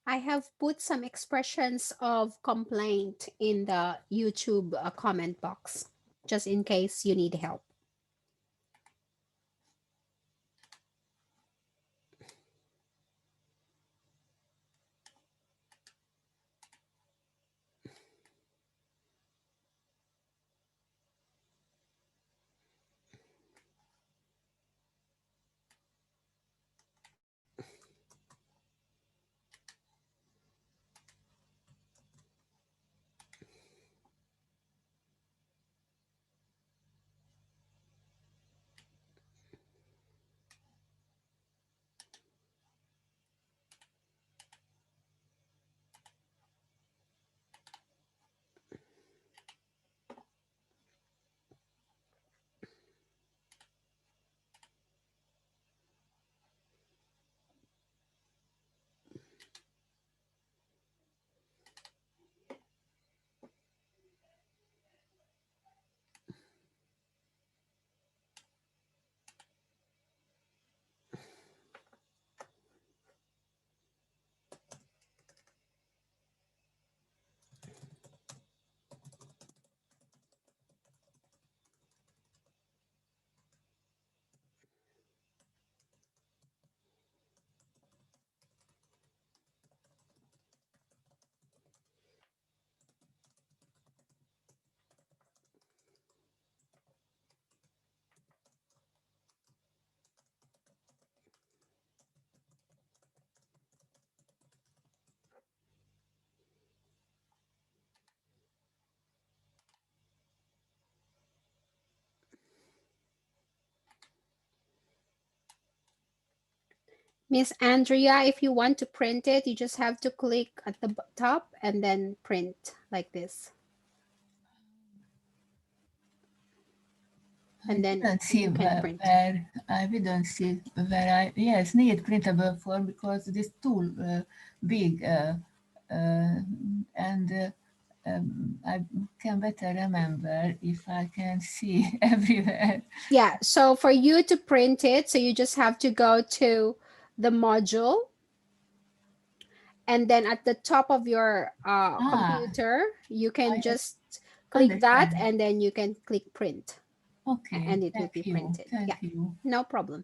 I have put some expressions of complaint in the YouTube comment box, just in case you need help. Miss Andrea, if you want to print it, you just have to click at the top and then print like this. And then you can print. I didn't see where I, yes, need printable form because this tool big and I can better remember if I can see everywhere. Yeah, so for you to print it, so you just have to go to the module, and then at the top of your computer, you can just click that, and then you can click print. Okay, and it will be printed. Thank you. No problem.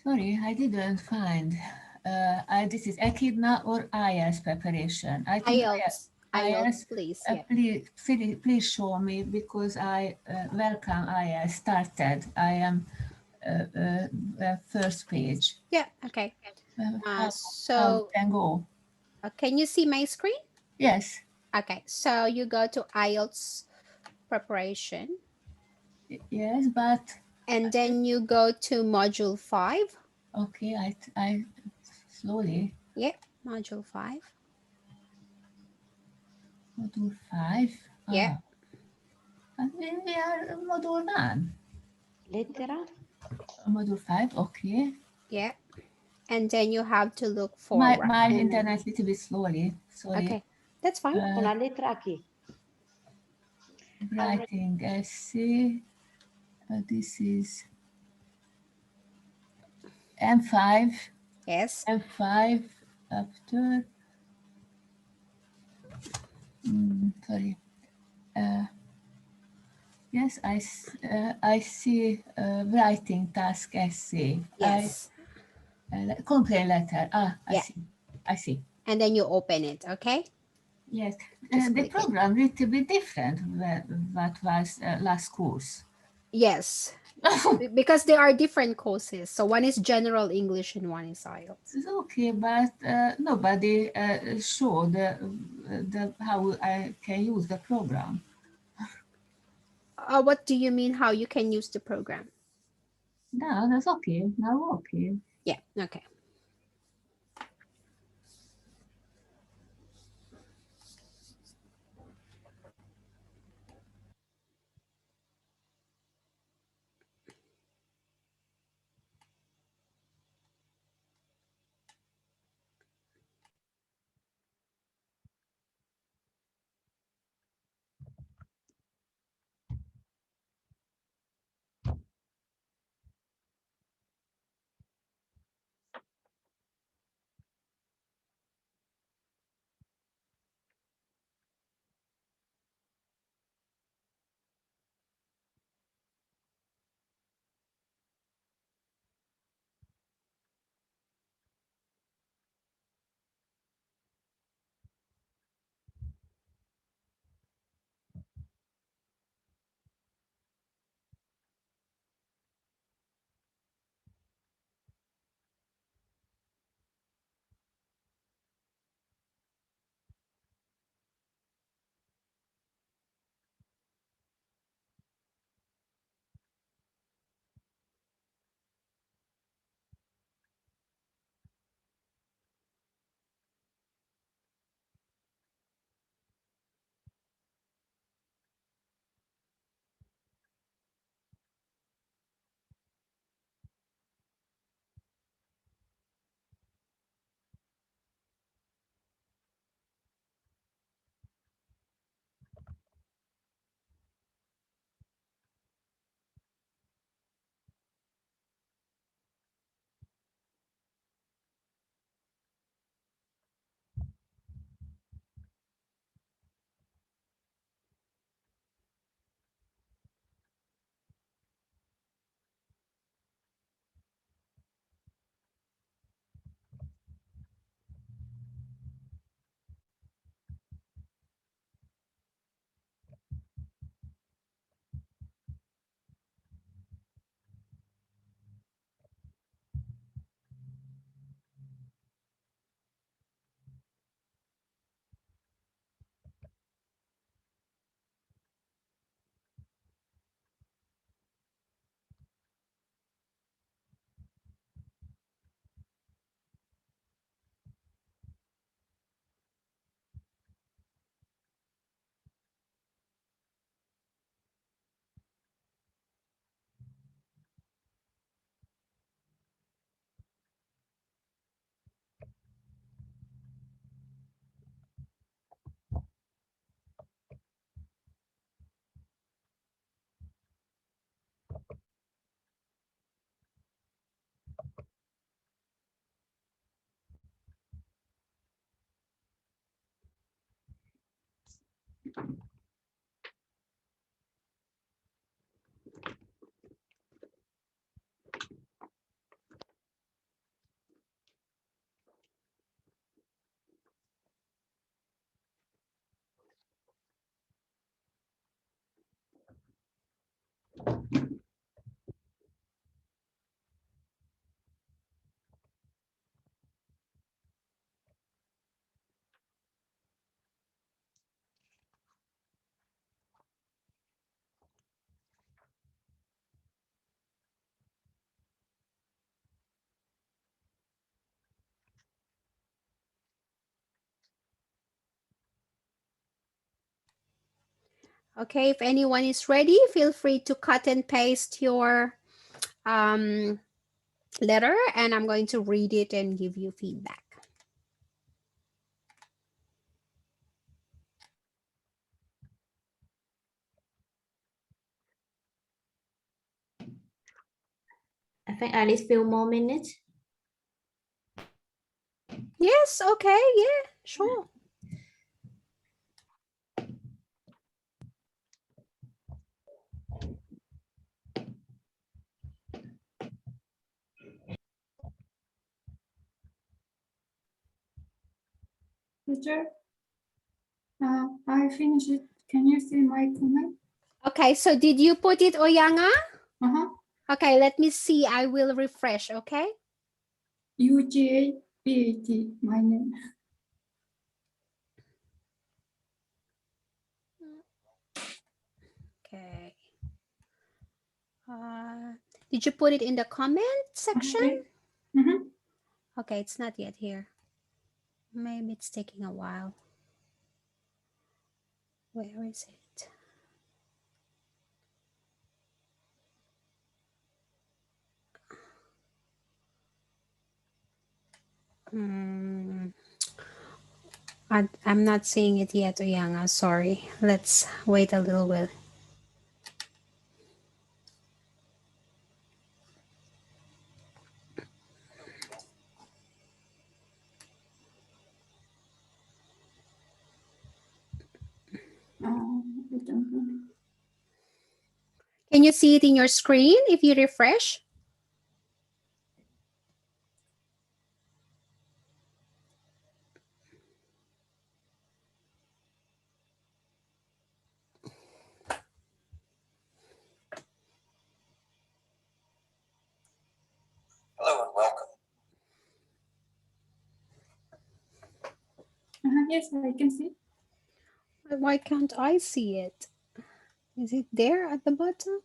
Sorry, I didn't find. This is Echidna or IELTS preparation. I think IELTS, please. Yeah. Please show me because I welcome IELTS started. I am first page. Yeah. Okay. How can go? Can you see my screen? Yes. Okay. So you go to IELTS preparation. Yes, but. And then you go to module 5. Okay, I slowly. Yeah, module 5. Module 5. Yeah. And we are module 1. Lettera. Module 5. Okay. Yeah. And then you have to look for my internet little bit slowly. Sorry. Okay, that's fine. Una letra aquí. Writing essay. This is M5. Yes. M5 after. Sorry. Yes, I see writing task essay. Yes. Complaint letter. I Yeah. see. I see. And then you open it, okay? Yes, Just the click it. program little bit different what was last course. Yes, because there are different courses. So one is general English and one is IELTS. It's okay, but nobody showed how I can use the program. What do you mean how you can use the program? No, that's okay. Now okay. Yeah, okay. Okay, if anyone is ready, feel free to cut and paste your letter and I'm going to read it and give you feedback. I think at least few more minutes. Yes, okay, yeah, sure. Teacher, I finished it. Can you see my comment? Okay, so did you put it, Oyanga? Uh-huh. Okay, let me see. I will refresh, okay? UGABAT, my name. Okay. Did you put it in the comment section? Mm-hmm. Okay, it's not yet here. Maybe it's taking a while. Where is it? I'm not seeing it yet, Oyanga. Sorry. Let's wait a little bit. I don't know. Can you see it in your screen if you refresh? Hello and welcome. Yes, I can see. Why can't I see it? Is it there at the bottom?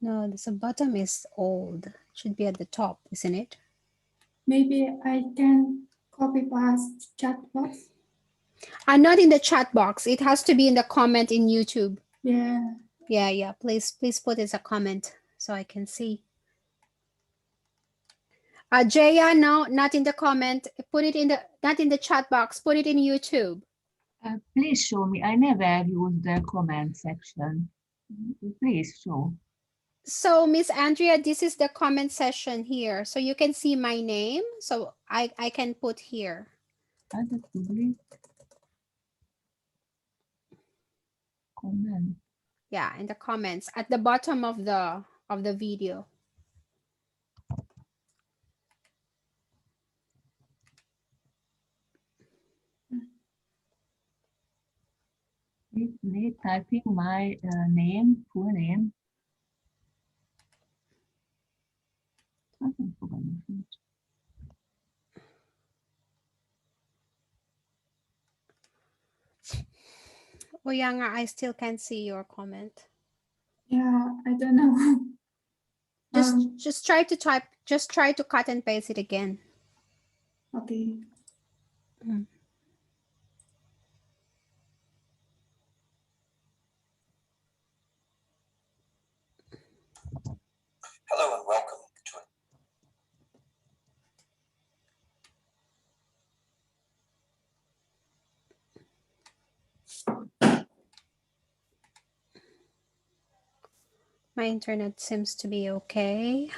No, the bottom is old. It should be at the top, isn't it? Maybe I can copy past chat box. Not in the chat box. It has to be in the comment in YouTube. Yeah. Yeah. Please put it as a comment so I can see. Jaya, no, not in the comment. Put it in the, not in the chat box. Put it in YouTube. Please show me. I never use the comment section. Please show. So Miss Andrea, this is the comment session here. So you can see my name. So I can put here. Comment. Yeah, in the comments at the bottom of the video. Need typing my name, full name. Oyanga, I still can't see your comment. Yeah, I don't know. Just try to type, just try to cut and paste it again. Okay. Hello and welcome to My internet seems to be okay.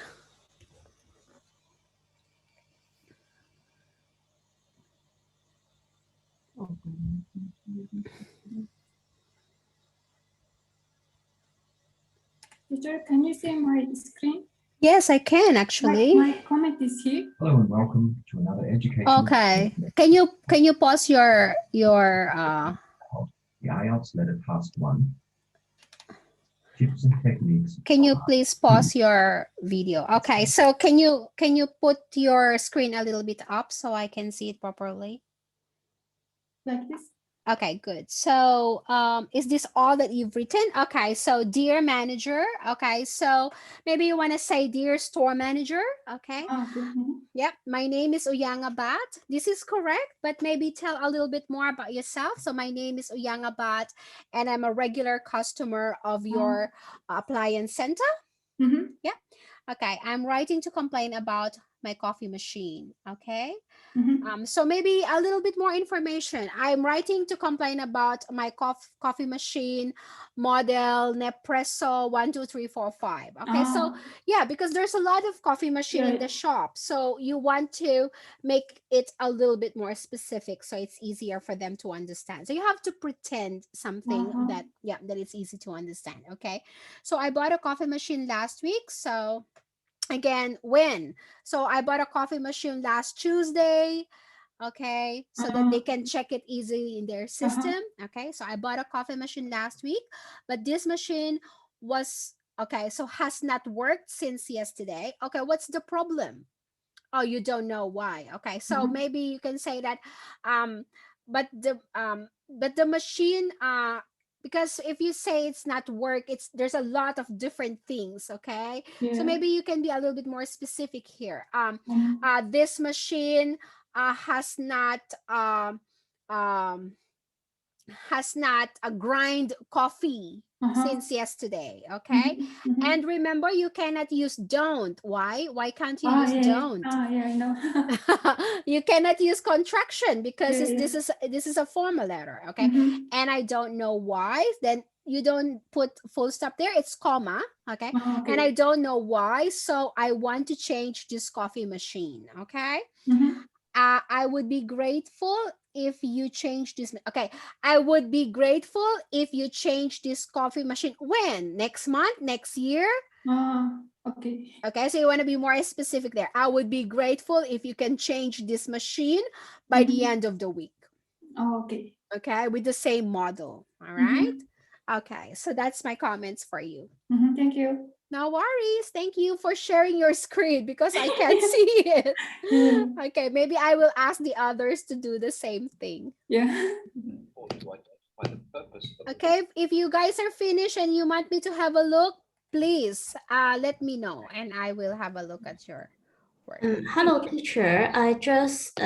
Teacher, can you see my screen? Yes, I can actually. My comment is here. Hello and welcome to another educational. Okay. Can you pause your the IELTS letter task 1. Tips and techniques. Can you please pause your video? Okay, so can you put your screen a little bit up so I can see it properly? Like this? Okay, good. So is this all that you've written? Okay, so dear manager. Okay, so maybe you want to say dear store manager. Okay. Yep, my name is Uyanga Bat. This is correct, but maybe tell a little bit more about yourself. So my name is Uyanga Bat, and I'm a regular customer of your appliance center. Yeah. Okay, I'm writing to complain about my coffee machine. Okay. So maybe a little bit more information. I'm writing to complain about my coffee machine model Nespresso 12345. Okay, so yeah, because there's a lot of coffee machine in the shop, so you want to make it a little bit more specific so it's easier for them to understand. So you have to pretend something that it's easy to understand. Okay, so I bought a coffee machine last week. So again, when? So I bought a coffee machine last Tuesday. okay, so that they can check it easily in their system. Okay, so I bought a coffee machine last week, but this machine was okay, so has not worked since yesterday. Okay, what's the problem? Oh, you don't know why. Okay, so maybe you can say that um but the machine because if you say it's not work, it's there's a lot of different things. Okay, so maybe you can be a little bit more specific here. This machine has not grind coffee since yesterday. Okay, and remember, you cannot use don't. Why can't you use don't? Yeah, I know. You cannot use contraction because this is a formal letter. Okay, and I don't know why. Then you don't put full stop there, it's comma. Okay, and I don't know why, so I want to change this coffee machine. Okay, I would be grateful if you change this. Okay, I would be grateful if you change this coffee machine. When? Next month? Next year? Okay. Okay, so you want to be more specific there. I would be grateful if you can change this machine by the end of the week. Okay. Okay, with the same model. All right. Okay, so that's my comments for you. Thank you. No worries. Thank you for sharing your screen because I can't see it. Okay, maybe I will ask the others to do the same thing. Yeah. Okay, if you guys are finished and you want me to have a look, please let me know and I will have a look at your work. Hello, teacher. I just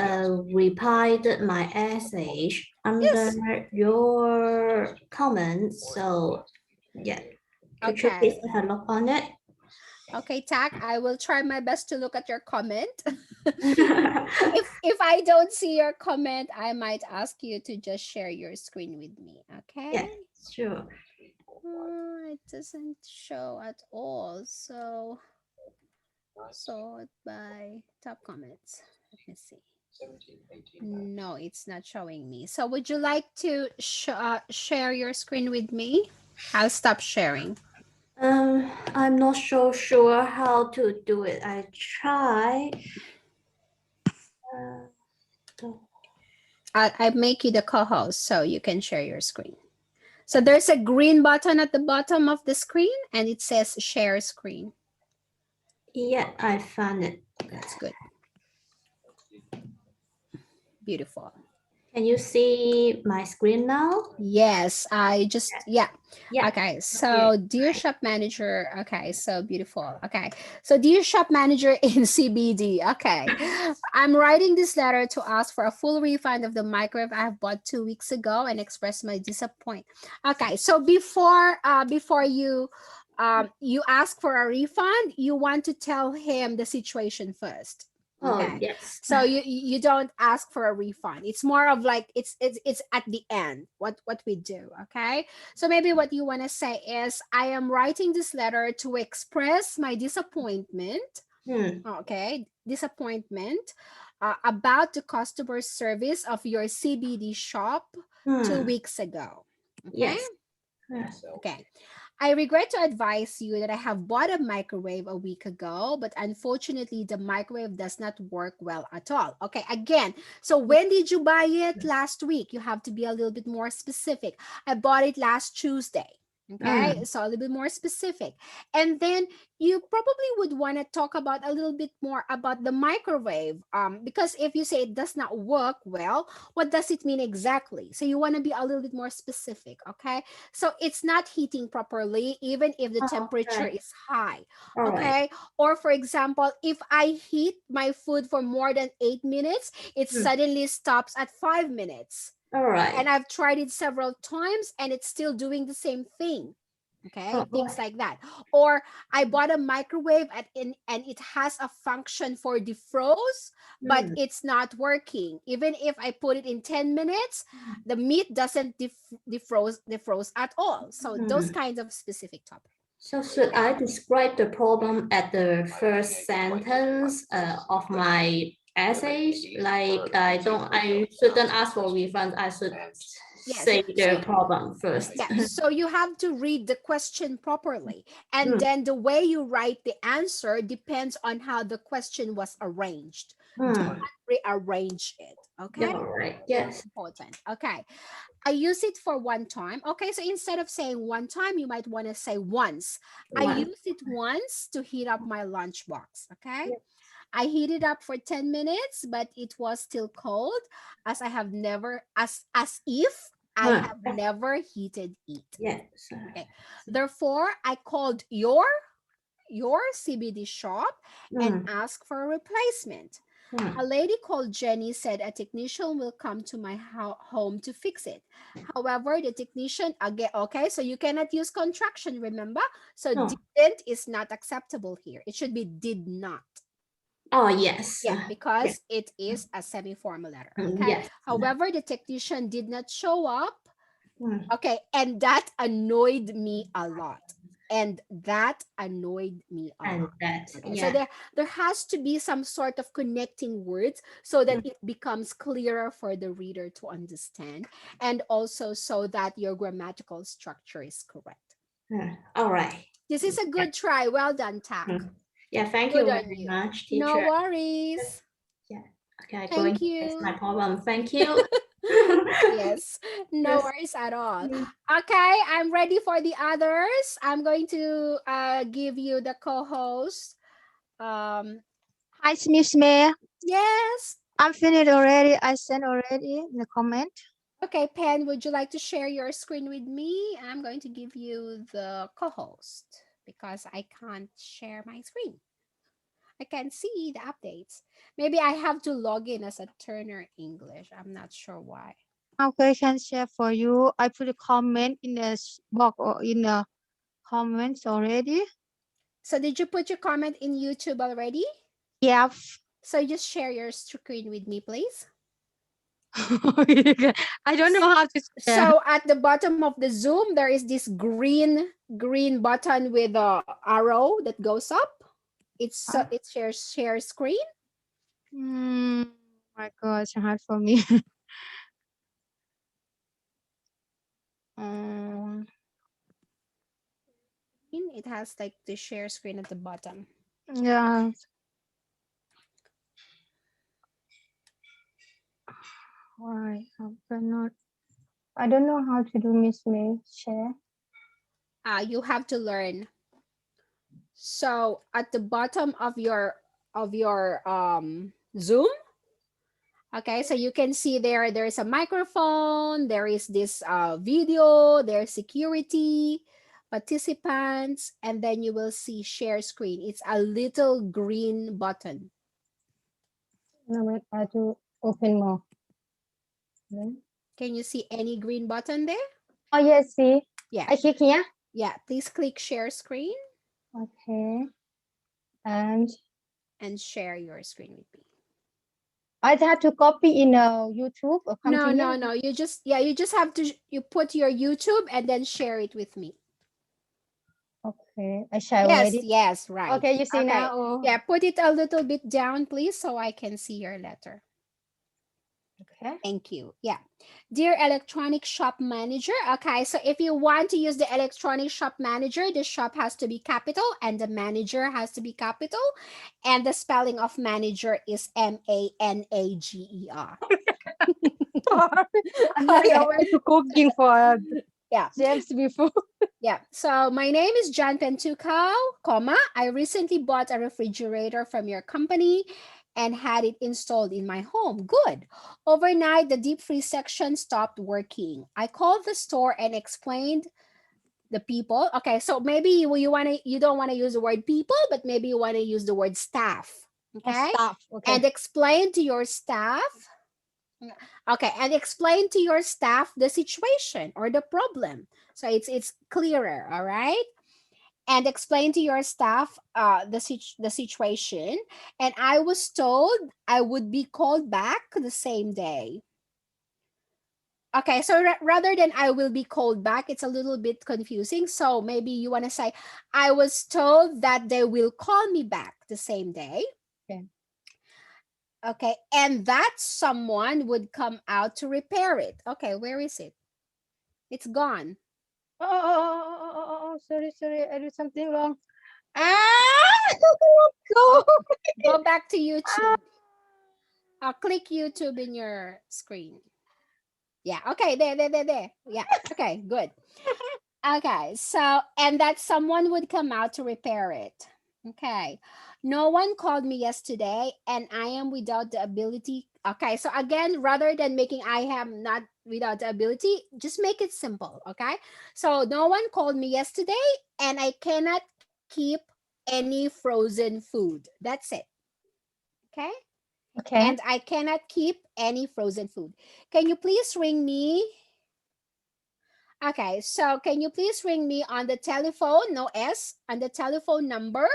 replied my essay under your comments. So, yeah. Could you please have a look on it? Okay, Tak, I will try my best to look at your comment. if I don't see your comment, I might ask you to just share your screen with me. Okay? Yeah, sure. It doesn't show at all. So sort by top comments. Let me see. No, it's not showing me. So would you like to share your screen with me? I'll stop sharing. I'm not so sure how to do it. I try. I make you the co-host so you can share your screen. So there's a green button at the bottom of the screen and it says share screen. Yeah, I found it. That's good. Beautiful. Can you see my screen now? Yes, I just, yeah. Yeah. Okay, so dear shop manager, okay, so beautiful. Okay, so dear shop manager in CBD, okay. I'm writing this letter to ask for a full refund of the microwave I have bought 2 weeks ago and express my disappointment. Okay, so before you ask for a refund, you want to tell him the situation first. Okay. Oh, yes. So you don't ask for a refund. It's more of like it's at the end what we do. Okay. So maybe what you want to say is, I am writing this letter to express my disappointment. Okay, disappointment about the customer service of your CBD shop 2 weeks ago. Okay. Yes. Okay. I regret to advise you that I have bought a microwave a week ago, but unfortunately the microwave does not work well at all. Okay, again, so when did you buy it? Last week. You have to be a little bit more specific. I bought it last Tuesday. Okay, so a little bit more specific. And then you probably would want to talk about a little bit more about the microwave. Because if you say it does not work well, what does it mean exactly? So you want to be a little bit more specific. Okay, so it's not heating properly, even if the temperature is high. Okay, or for example, if I heat my food for more than 8 minutes, it suddenly stops at 5 minutes. All right. And I've tried it several times and it's still doing the same thing. Okay, things like that. Or I bought a microwave and it has a function for defrost, but it's not working. Even if I put it in 10 minutes, the meat doesn't defrost at all. So those kinds of specific topics. So should I describe the problem at the first sentence of my essay? Like I shouldn't ask for refund. I should say the problem first. Yeah, so you have to read the question properly. And then the way you write the answer depends on how the question was arranged. Do not rearrange it. Okay? Yeah, right. Yes. Important. Okay. I use it for one time. Okay, so instead of saying one time, you might want to say once. I use it once to heat up my lunchbox. Okay. Yes. I heat it up for 10 minutes, but it was still cold as I have never, as if I have never heated it. Yes. Okay. Therefore, I called your CBD shop and asked for a replacement. A lady called Jenny said a technician will come to my home to fix it. However, the technician, again, okay, so you cannot use contraction, remember? So didn't is not acceptable here. It should be did not. Oh, yes. Yeah, because it is a semi-formal letter. Okay. Yes. However, the technician did not show up. Okay, and that annoyed me a lot. And that annoyed me a lot. Okay, so there has to be some sort of connecting words so that it becomes clearer for the reader to understand, and also so that your grammatical structure is correct. All right. This is a good try. Well done, Tak. Yeah, thank you very much, teacher. No worries. Yeah. Okay, thank you. That's my problem. Thank you. Yes, no worries at all. Okay, I'm ready for the others. I'm going to give you the co-host. Hi, Miss May. Yes. I'm finished already. I sent already in the comment. Okay, Pen, would you like to share your screen with me? I'm going to give you the co-host because I can't share my screen. I can see the updates. Maybe I have to log in as a Turner English. I'm not sure why. Okay, I can share for you. I put a comment in the box or in the comments already. So did you put your comment in YouTube already? Yeah. So just share your screen with me, please. I don't know how to share. So at the bottom of the Zoom, there is this green button with a arrow that goes up. It's it shares share screen. My God, it's hard for me. It has like the share screen at the bottom. Yeah. Why I cannot? I don't know how to do Miss May share. You have to learn. So at the bottom of your Zoom, okay, so you can see there's a microphone, there is this video, there's security, participants, and then you will see share screen. It's a little green button. No, wait, I have to open more. Can you see any green button there? Oh, yes, see. Yeah. I click here. Yeah, please click share screen. Okay. And share your screen with me. I have to copy in YouTube or No. You just have to put your YouTube and then share it with me. Okay, I share yes, already. Yes, right. Okay, you see now. Oh. Yeah, put it a little bit down, please, so I can see your letter. Okay. Thank you. Yeah. Dear electronic shop manager. Okay, so if you want to use the electronic shop manager, the shop has to be capital and the manager has to be capital. And the spelling of manager is MANAGER. I went to cooking for yeah. James before. Yeah. So my name is John Pentucao, I recently bought a refrigerator from your company and had it installed in my home. Good. Overnight, the deep freeze section stopped working. I called the store and explained the people. Okay, so maybe you don't want to use the word people, but maybe you want to use the word staff. Okay. Staff. Okay. And explain to your staff. Okay, and explain to your staff the situation or the problem. So it's clearer, all right? And explain to your staff the situation. And I was told I would be called back the same day. Okay, so rather than I will be called back, it's a little bit confusing. So maybe you want to say, I was told that they will call me back the same day. Okay. Okay, and that someone would come out to repair it. Okay, where is it? It's gone. Oh, sorry, I did something wrong. Go. Go back to YouTube. Click YouTube in your screen. Yeah, okay, there. Yeah, okay, good. Okay, so, and that someone would come out to repair it. Okay, no one called me yesterday and I am without the ability. Okay, so again, rather than making I am not without the ability, just make it simple. Okay, so no one called me yesterday and I cannot keep any frozen food. That's it. Okay, Okay. and I cannot keep any frozen food. Can you please ring me? Okay, so can you please ring me on the telephone, no S, on the telephone number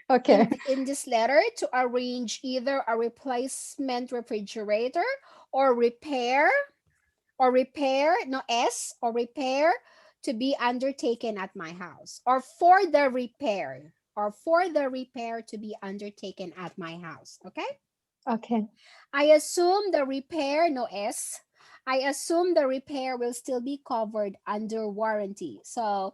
Okay. in this letter to arrange either a replacement refrigerator or repair, no S, or repair to be undertaken at my house, or for the repair, to be undertaken at my house. Okay? Okay. I assume the repair, no S. I assume the repair will still be covered under warranty. So,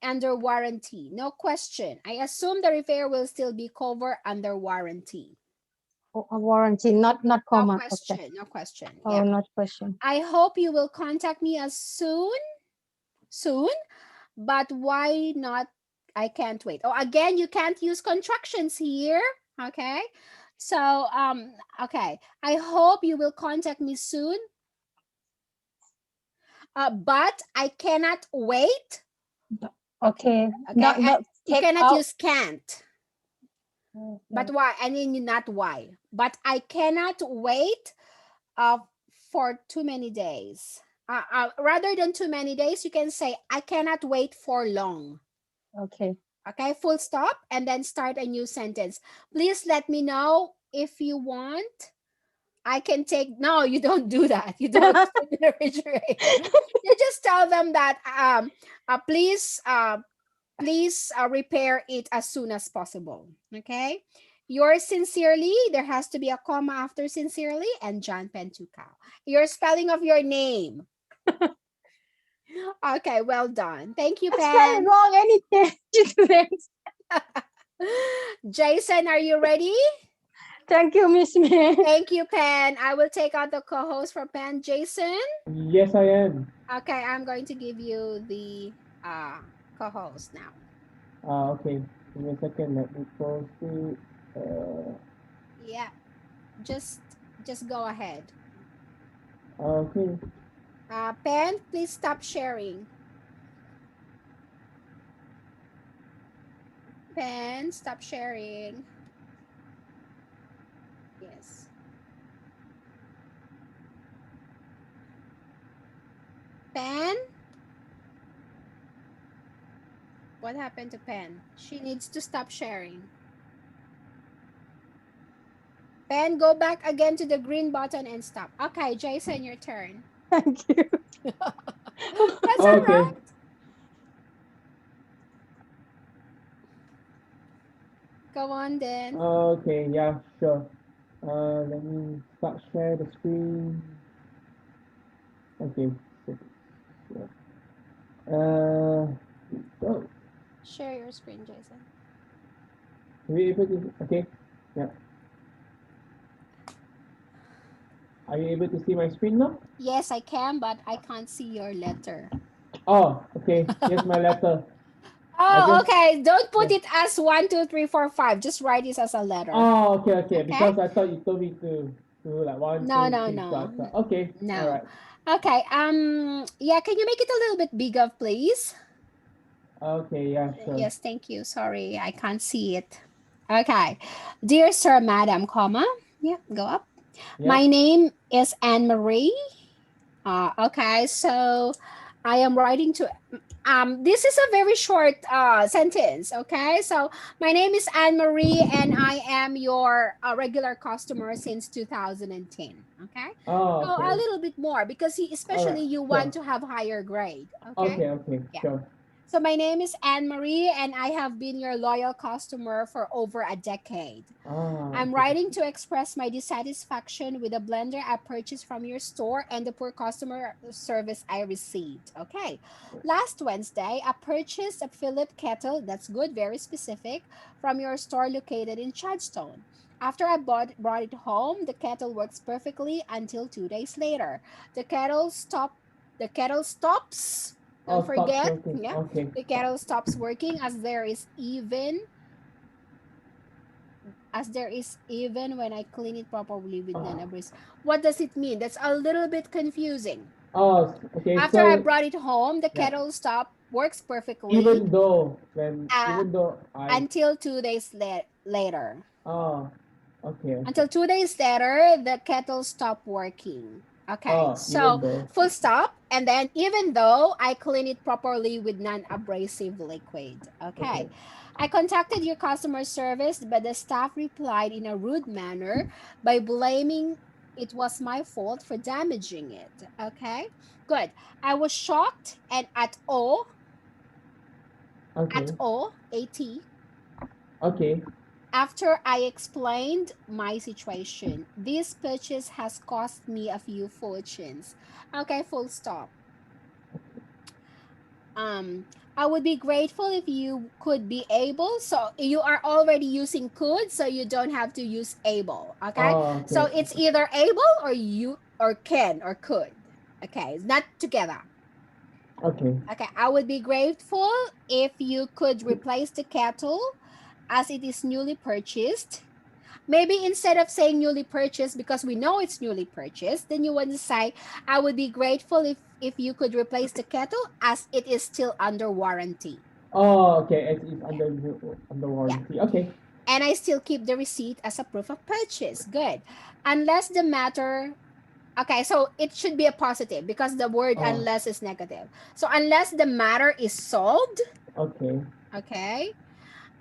under warranty, no question. I assume the repair will still be covered under warranty. A warranty, not No comma. question, Okay. no question. Oh, Yeah. not question. I hope you will contact me as soon, but why not? I can't wait. Oh, again, you can't use contractions here. Okay. So, okay. I hope you will contact me soon. But I cannot wait. Okay. Okay. You take cannot out. use can't. But why? I mean, not why. But I cannot wait for too many days. Rather than too many days, you can say, I cannot wait for long. Okay. Okay, full stop, and then start a new sentence. Please let me know if you want. I can take, no, you don't do that. You don't put it in the refrigerator. You just tell them that please repair it as soon as possible. Okay. Yours sincerely, there has to be a comma after sincerely, and John Pentucao. Your spelling of your name. Okay, well done. Thank you, Pan. Wrong anything. Jason, are you ready? Thank you, Miss May. Thank you, Pan. I will take out the co-host for Pan. Jason? Yes, I am. Okay, I'm going to give you the co-host now. Okay. Give me a second. Let me post it. Yeah, just go ahead. Okay. Pan, please stop sharing. Pan, stop sharing. Yes. Pan? What happened to Pan? She needs to stop sharing. Pan, go back again to the green button and stop. Okay, Jason, your turn. Thank you. That's all right. Go on then. Okay, yeah, sure. Let me start share the screen. Okay. Go. Share your screen, Jason. Are we able to? Okay. Yeah. Are you able to see my screen now? Yes, I can, but I can't see your letter. Oh, okay. Here's my letter. Oh, okay. Don't put it as 1, 2, 3, 4, 5. Just write it as a letter. Oh, okay. Because I thought you told me to do like 1, 2, 3, No. Okay. No. All right. Okay. Yeah. Can you make it a little bit bigger, please? Okay. Yeah. Sure. Yes. Thank you. Sorry, I can't see it. Okay. Dear Sir, Madam, comma. Yeah. Go up. Yeah. My name is Anne Marie. Okay. So I am writing to. This is a very short sentence. Okay. So my name is Anne Marie, and I am your regular customer since 2010. Okay. Oh, So okay. a little bit more because especially you sure. want to have higher grade. Okay. Okay. Yeah. Sure. So my name is Anne Marie, and I have been your loyal customer for over a decade. I'm writing to express my dissatisfaction with the blender I purchased from your store and the poor customer service I received. Okay. Last Wednesday, I purchased a Philip kettle, that's good, very specific, from your store located in Chadstone. After I brought it home, the kettle works perfectly until 2 days later. The kettle stops. Don't forget, yeah. Okay. The kettle stops working as there is even when I clean it properly with non-abrasive. What does it mean? That's a little bit confusing. Oh, okay. After I brought it home, the kettle works perfectly. Even though I until 2 days later. oh, okay. Until 2 days later, the kettle stopped working. Okay, so full stop, and then even though I clean it properly with non-abrasive liquid. Okay. I contacted your customer service, but the staff replied in a rude manner by blaming it was my fault for damaging it. Okay, good. I was shocked and at awe. At Okay. after I explained my situation. This purchase has cost me a few fortunes. Okay, full stop. I would be grateful if you could be able. So you are already using could, so you don't have to use able. Okay. So it's either able or you or can or could. Okay, it's not together. Okay. Okay, I would be grateful if you could replace the kettle as it is newly purchased. Maybe instead of saying newly purchased, because we know it's newly purchased, then you want to say, I would be grateful if you could replace the kettle as it is still under warranty. Oh, okay. It is under warranty. Yeah. Okay. And I still keep the receipt as a proof of purchase. Good. Unless the matter, okay, so it should be a positive because the word unless is negative. So unless the matter is solved. Okay. Okay.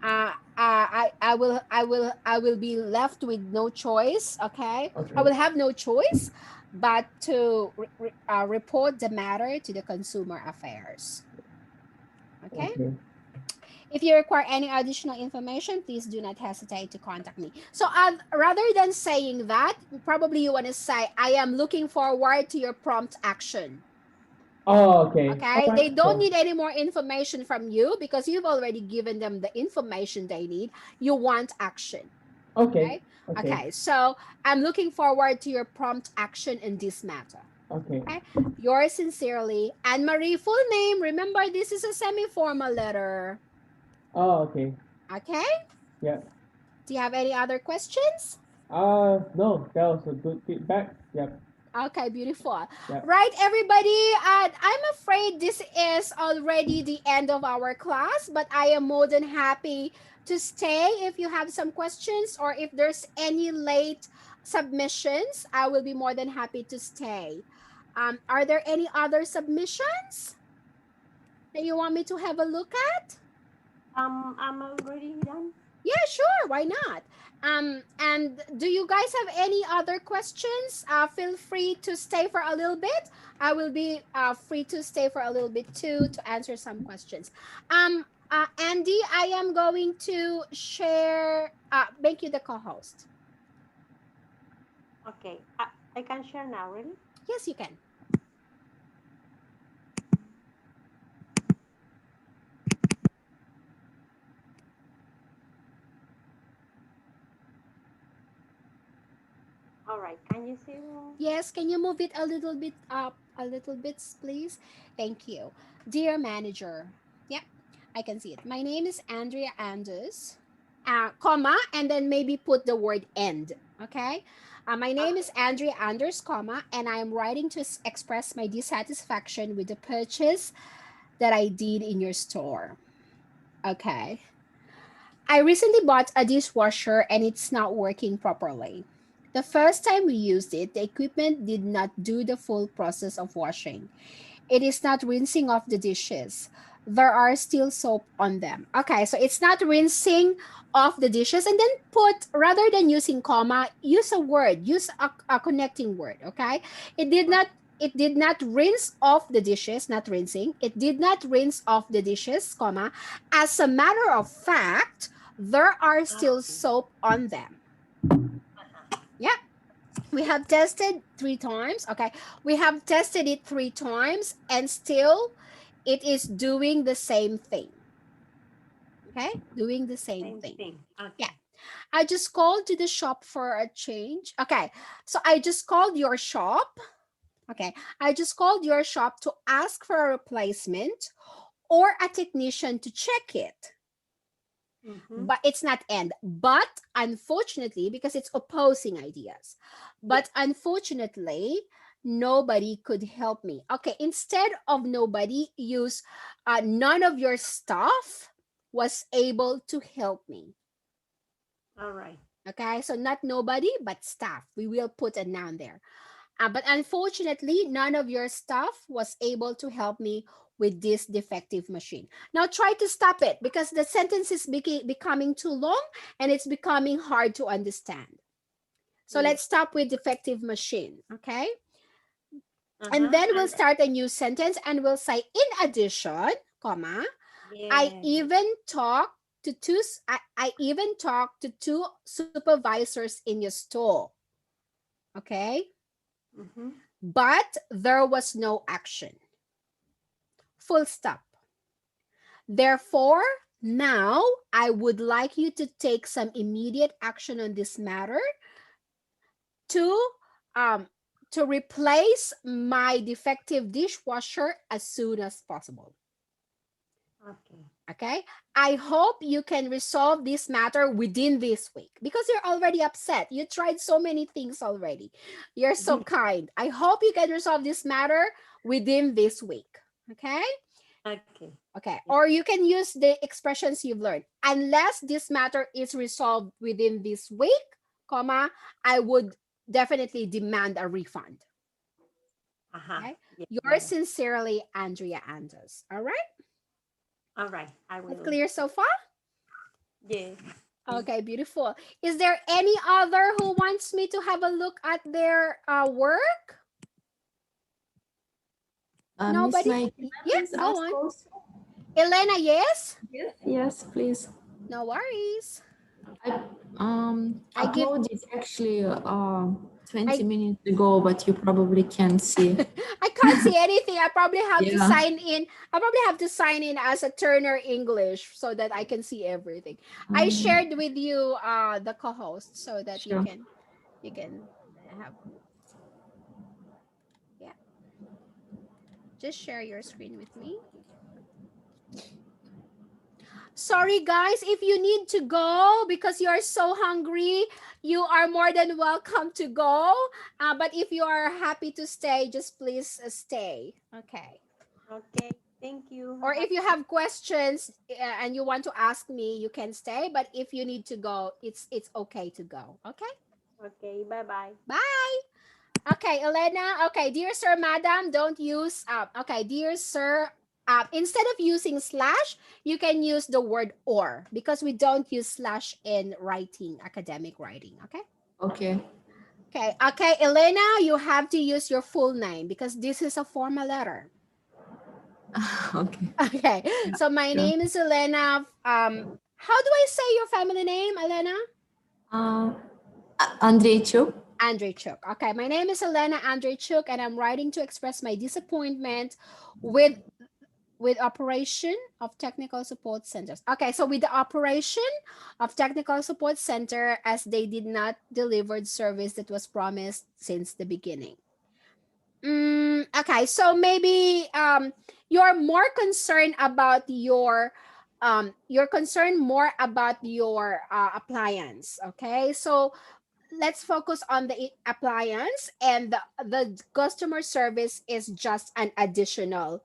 I will be left with no choice. Okay. I will have no choice but to report the matter to the Consumer Affairs. Okay. If you require any additional information, please do not hesitate to contact me. So rather than saying that, probably you want to say, I am looking forward to your prompt action. Oh, okay. Okay, they don't need any more information from you because you've already given them the information they need. You want action. Okay. Okay, so I'm looking forward to your prompt action in this matter. Okay. Yours sincerely, Anne Marie, full name. Remember, this is a semi-formal letter. Oh, okay. Okay? Yeah. Do you have any other questions? No, that was a good feedback. Yep. Okay, beautiful. Yep. Right, everybody, I'm afraid this is already the end of our class, but I am more than happy to stay if you have some questions or if there's any late submissions, I will be more than happy to stay. Are there any other submissions that you want me to have a look at? I'm already done. Yeah, sure. Why not? And do you guys have any other questions? Feel free to stay for a little bit. I will be free to stay for a little bit too to answer some questions. Andy, I am going to share, make you the co-host. Okay, I can share now, really? Yes, you can. All right, can you see? Yes, can you move it a little bit up, please? Thank you. Dear manager, yep, I can see it. My name is Andrea Anders, comma, and then maybe put the word end, okay? My name is Andrea Anders, comma, and I am writing to express my dissatisfaction with the purchase that I did in your store. Okay. I recently bought a dishwasher and it's not working properly. The first time we used it, the equipment did not do the full process of washing. It is not rinsing off the dishes. There are still soap on them. Okay, so it's not rinsing off the dishes, and then rather than using comma, use a word, use a connecting word, okay? It did not it did not rinse off the dishes, not rinsing. It did not rinse off the dishes, comma. As a matter of fact, there are still soap on them. Yeah. We have tested 3 times. Okay. We have tested it 3 times and still it is doing the same thing. Okay. Doing the same thing. Okay. Yeah. I just called to the shop for a change. Okay. So I just called your shop. Okay. I just called your shop to ask for a replacement or a technician to check it. But it's not end. But unfortunately, because it's opposing ideas, but unfortunately, nobody could help me. Okay, instead of nobody, use none of your staff was able to help me. All right. Okay, so not nobody, but staff. We will put a noun there. But unfortunately, none of your staff was able to help me with this defective machine. Now try to stop it because the sentence is becoming too long and it's becoming hard to understand. So let's stop with defective machine, okay? And then we'll start a new sentence and we'll say, in addition, comma, I even talked to two supervisors in your store. Okay? But there was no action. Full stop. Therefore, now I would like you to take some immediate action on this matter to replace my defective dishwasher as soon as possible. Okay. Okay? I hope you can resolve this matter within this week because you're already upset. You tried so many things already. You're so kind. I hope you can resolve this matter within this week. Okay? Okay. Okay. Or you can use the expressions you've learned. Unless this matter is resolved within this week, comma, I would definitely demand a refund. Okay? Yours sincerely, Andrea Andos. All right? All right. I will. Clear so far? Yes. Okay, beautiful. Is there any other who wants me to have a look at their work? Nobody? Yes, go on. Also? Elena, yes? Yes, please. No worries. I uploaded actually 20 minutes ago, but you probably can't see. I can't see anything. I probably have to Yeah. sign in. I probably have to sign in as a Turner English so that I can see everything. I shared with you the co-host so that Sure. you can have, yeah. Just share your screen with me. Sorry guys, if you need to go because you are so hungry, you are more than welcome to go. But if you are happy to stay, just please stay. Okay. Okay. Thank you. Or if you have questions and you want to ask me, you can stay. But if you need to go, it's okay to go. Okay? Okay. Bye-bye. Bye. Okay, Elena. Okay, dear sir, madam, don't use, okay, dear sir, instead of using slash, you can use the word or because we don't use slash in writing, academic writing, okay? Okay. Okay, Elena, you have to use your full name because this is a formal letter. Okay. Okay, so my name is Elena. How do I say your family name, Elena? Andrejchuk. Andrejchuk. Okay, my name is Elena Andrejchuk, and I'm writing to express my disappointment with operation of technical support centers. Okay, so with the operation of technical support center as they did not deliver service that was promised since the beginning. Okay, so maybe you're more concerned about you're concerned more about your appliance. Okay, so let's focus on the appliance, and the customer service is just an additional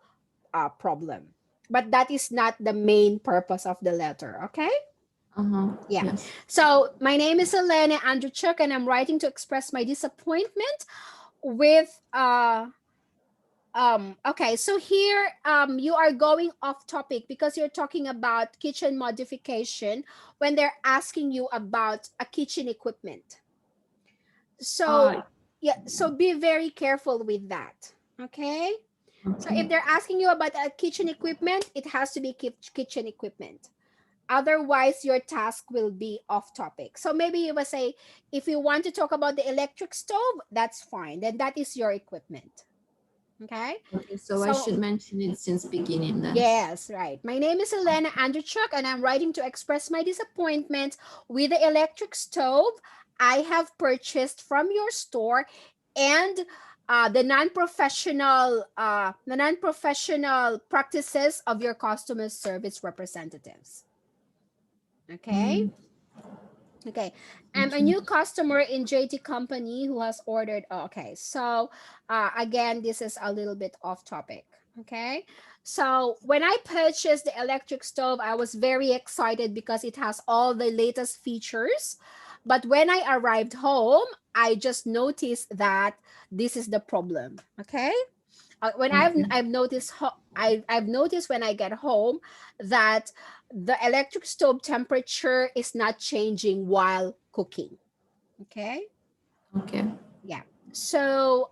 problem, but that is not the main purpose of the letter. Okay. Yeah. Yes. So my name is Elena Andrejchuk, and I'm writing to express my disappointment with okay, so here you are going off topic because you're talking about kitchen modification when they're asking you about a kitchen equipment. So yeah, so be very careful with that. Okay. So Okay. if they're asking you about kitchen equipment, it has to be kitchen equipment. Otherwise, your task will be off topic. So maybe you will say, if you want to talk about the electric stove, that's fine. Then that is your equipment. Okay. Okay, so I should mention it since beginning then. Yes, right. My name is Elena Andrzejczyk, and I'm writing to express my disappointment with the electric stove I have purchased from your store and the non-professional practices of your customer service representatives. Okay. Okay, I'm a new customer in JT Company who has ordered. Oh, okay, so again, this is a little bit off topic. Okay, so when I purchased the electric stove, I was very excited because it has all the latest features. But when I arrived home, I just noticed that this is the problem. Okay, when I've noticed I've noticed when I get home that the electric stove temperature is not changing while cooking. Okay. Okay. Yeah. So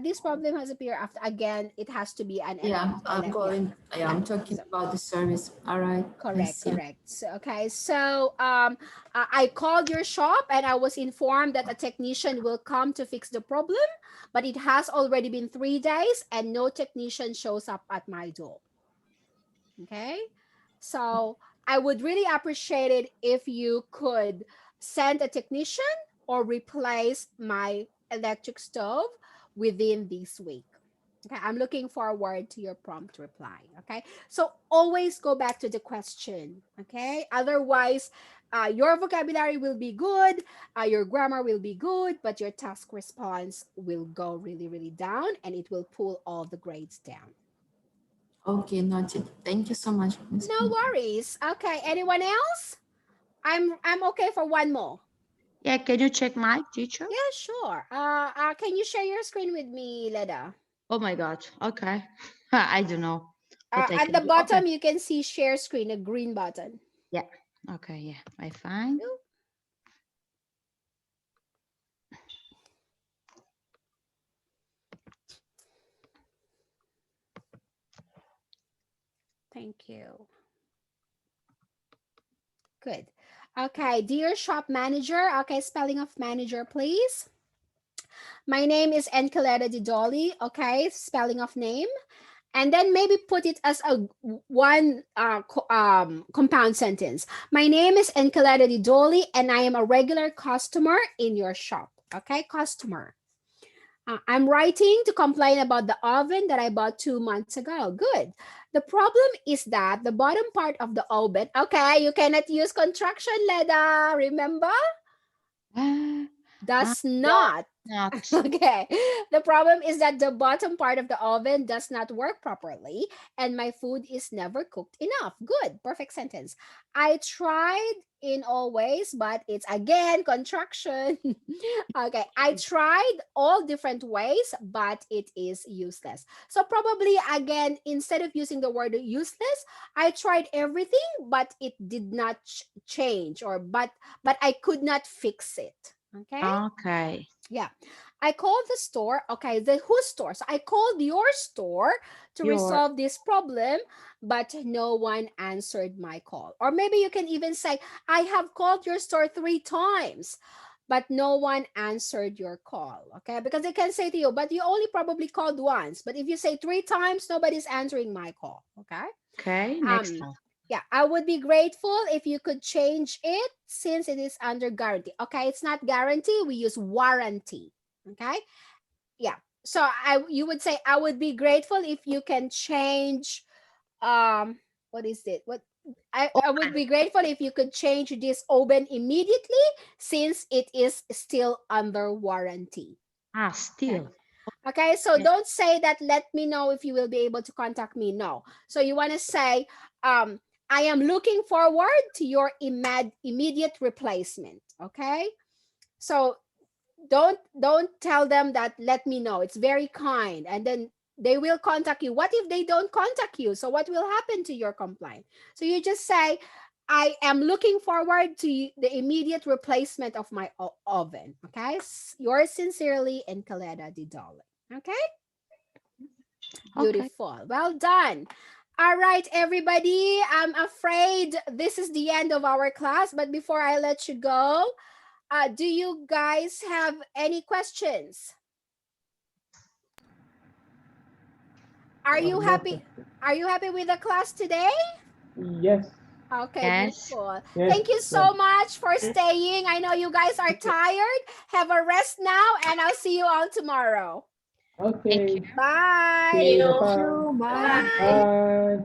this problem has appeared after, again, it has to be an Yeah, I'm going. Yeah, I'm talking about the service. All right. Correct, correct. So, okay, so I called your shop and I was informed that a technician will come to fix the problem, but it has already been 3 days and no technician shows up at my door. Okay, so I would really appreciate it if you could send a technician or replace my electric stove within this week. Okay, I'm looking forward to your prompt reply. Okay, so always go back to the question. Okay, otherwise, your vocabulary will be good, your grammar will be good, but your task response will go really, really down, and it will pull all the grades down. Okay, noted. Thank you so much, Ms. No worries. Okay, anyone else? I'm okay for one more. Yeah, can you check my teacher? Yeah, sure. Can you share your screen with me, Leda? Oh my God. Okay. I don't know. What I At can the do. bottom, Okay. you can see share screen, a green button. Yeah. Okay. Yeah. I find. Thank you. Good. Okay, dear shop manager. Okay, spelling of manager, please. My name is Encoleta Didoli. Okay, spelling of name. And then maybe put it as a one compound sentence. My name is Encoleta Didoli, and I am a regular customer in your shop. Okay, customer. I'm writing to complain about the oven that I bought 2 months ago. Good. The problem is that the bottom part of the oven, okay, you cannot use contraction, Leda, remember? Does not. Okay. The problem is that the bottom part of the oven does not work properly and my food is never cooked enough. Good. Perfect sentence. I tried in all ways, but it's again contraction. Okay. I tried all different ways, but it is useless. So probably again, instead of using the word useless, I tried everything, but it did not change but I could not fix it. Okay. Okay. Yeah. I called the store. Okay. The whose store? So I called your store to resolve this problem, but no one answered my call. Or maybe you can even say, I have called your store 3 times, but no one answered your call. Okay. Because they can say to you, but you only probably called once. But if you say 3 times, nobody's answering my call. Okay. Okay. Next time. Yeah, I would be grateful if you could change it since it is under guarantee. Okay, it's not guarantee, we use warranty. Okay, yeah. So you would say I would be grateful if you can change. What is it? I would be grateful if you could change this oven immediately since it is still under warranty. Still. Okay, so don't say that. Let me know if you will be able to contact me. No. So you want to say, I am looking forward to your immediate replacement. Okay, so don't tell them that let me know. It's very kind, and then they will contact you. What if they don't contact you? So what will happen to your complaint? So you just say, I am looking forward to the immediate replacement of my oven. Okay, yours sincerely, Encoleta Didoli. Okay. Beautiful. Well done. All right, everybody. I'm afraid this is the end of our class, but before I let you go, do you guys have any questions? Are you happy? Are you happy with the class today? Yes. Okay, Yes. beautiful. Yes. Thank you so much for staying. I know you guys are tired. Have a rest now, and I'll see you all tomorrow. Okay. Bye. See you. Thank you. Bye. Bye.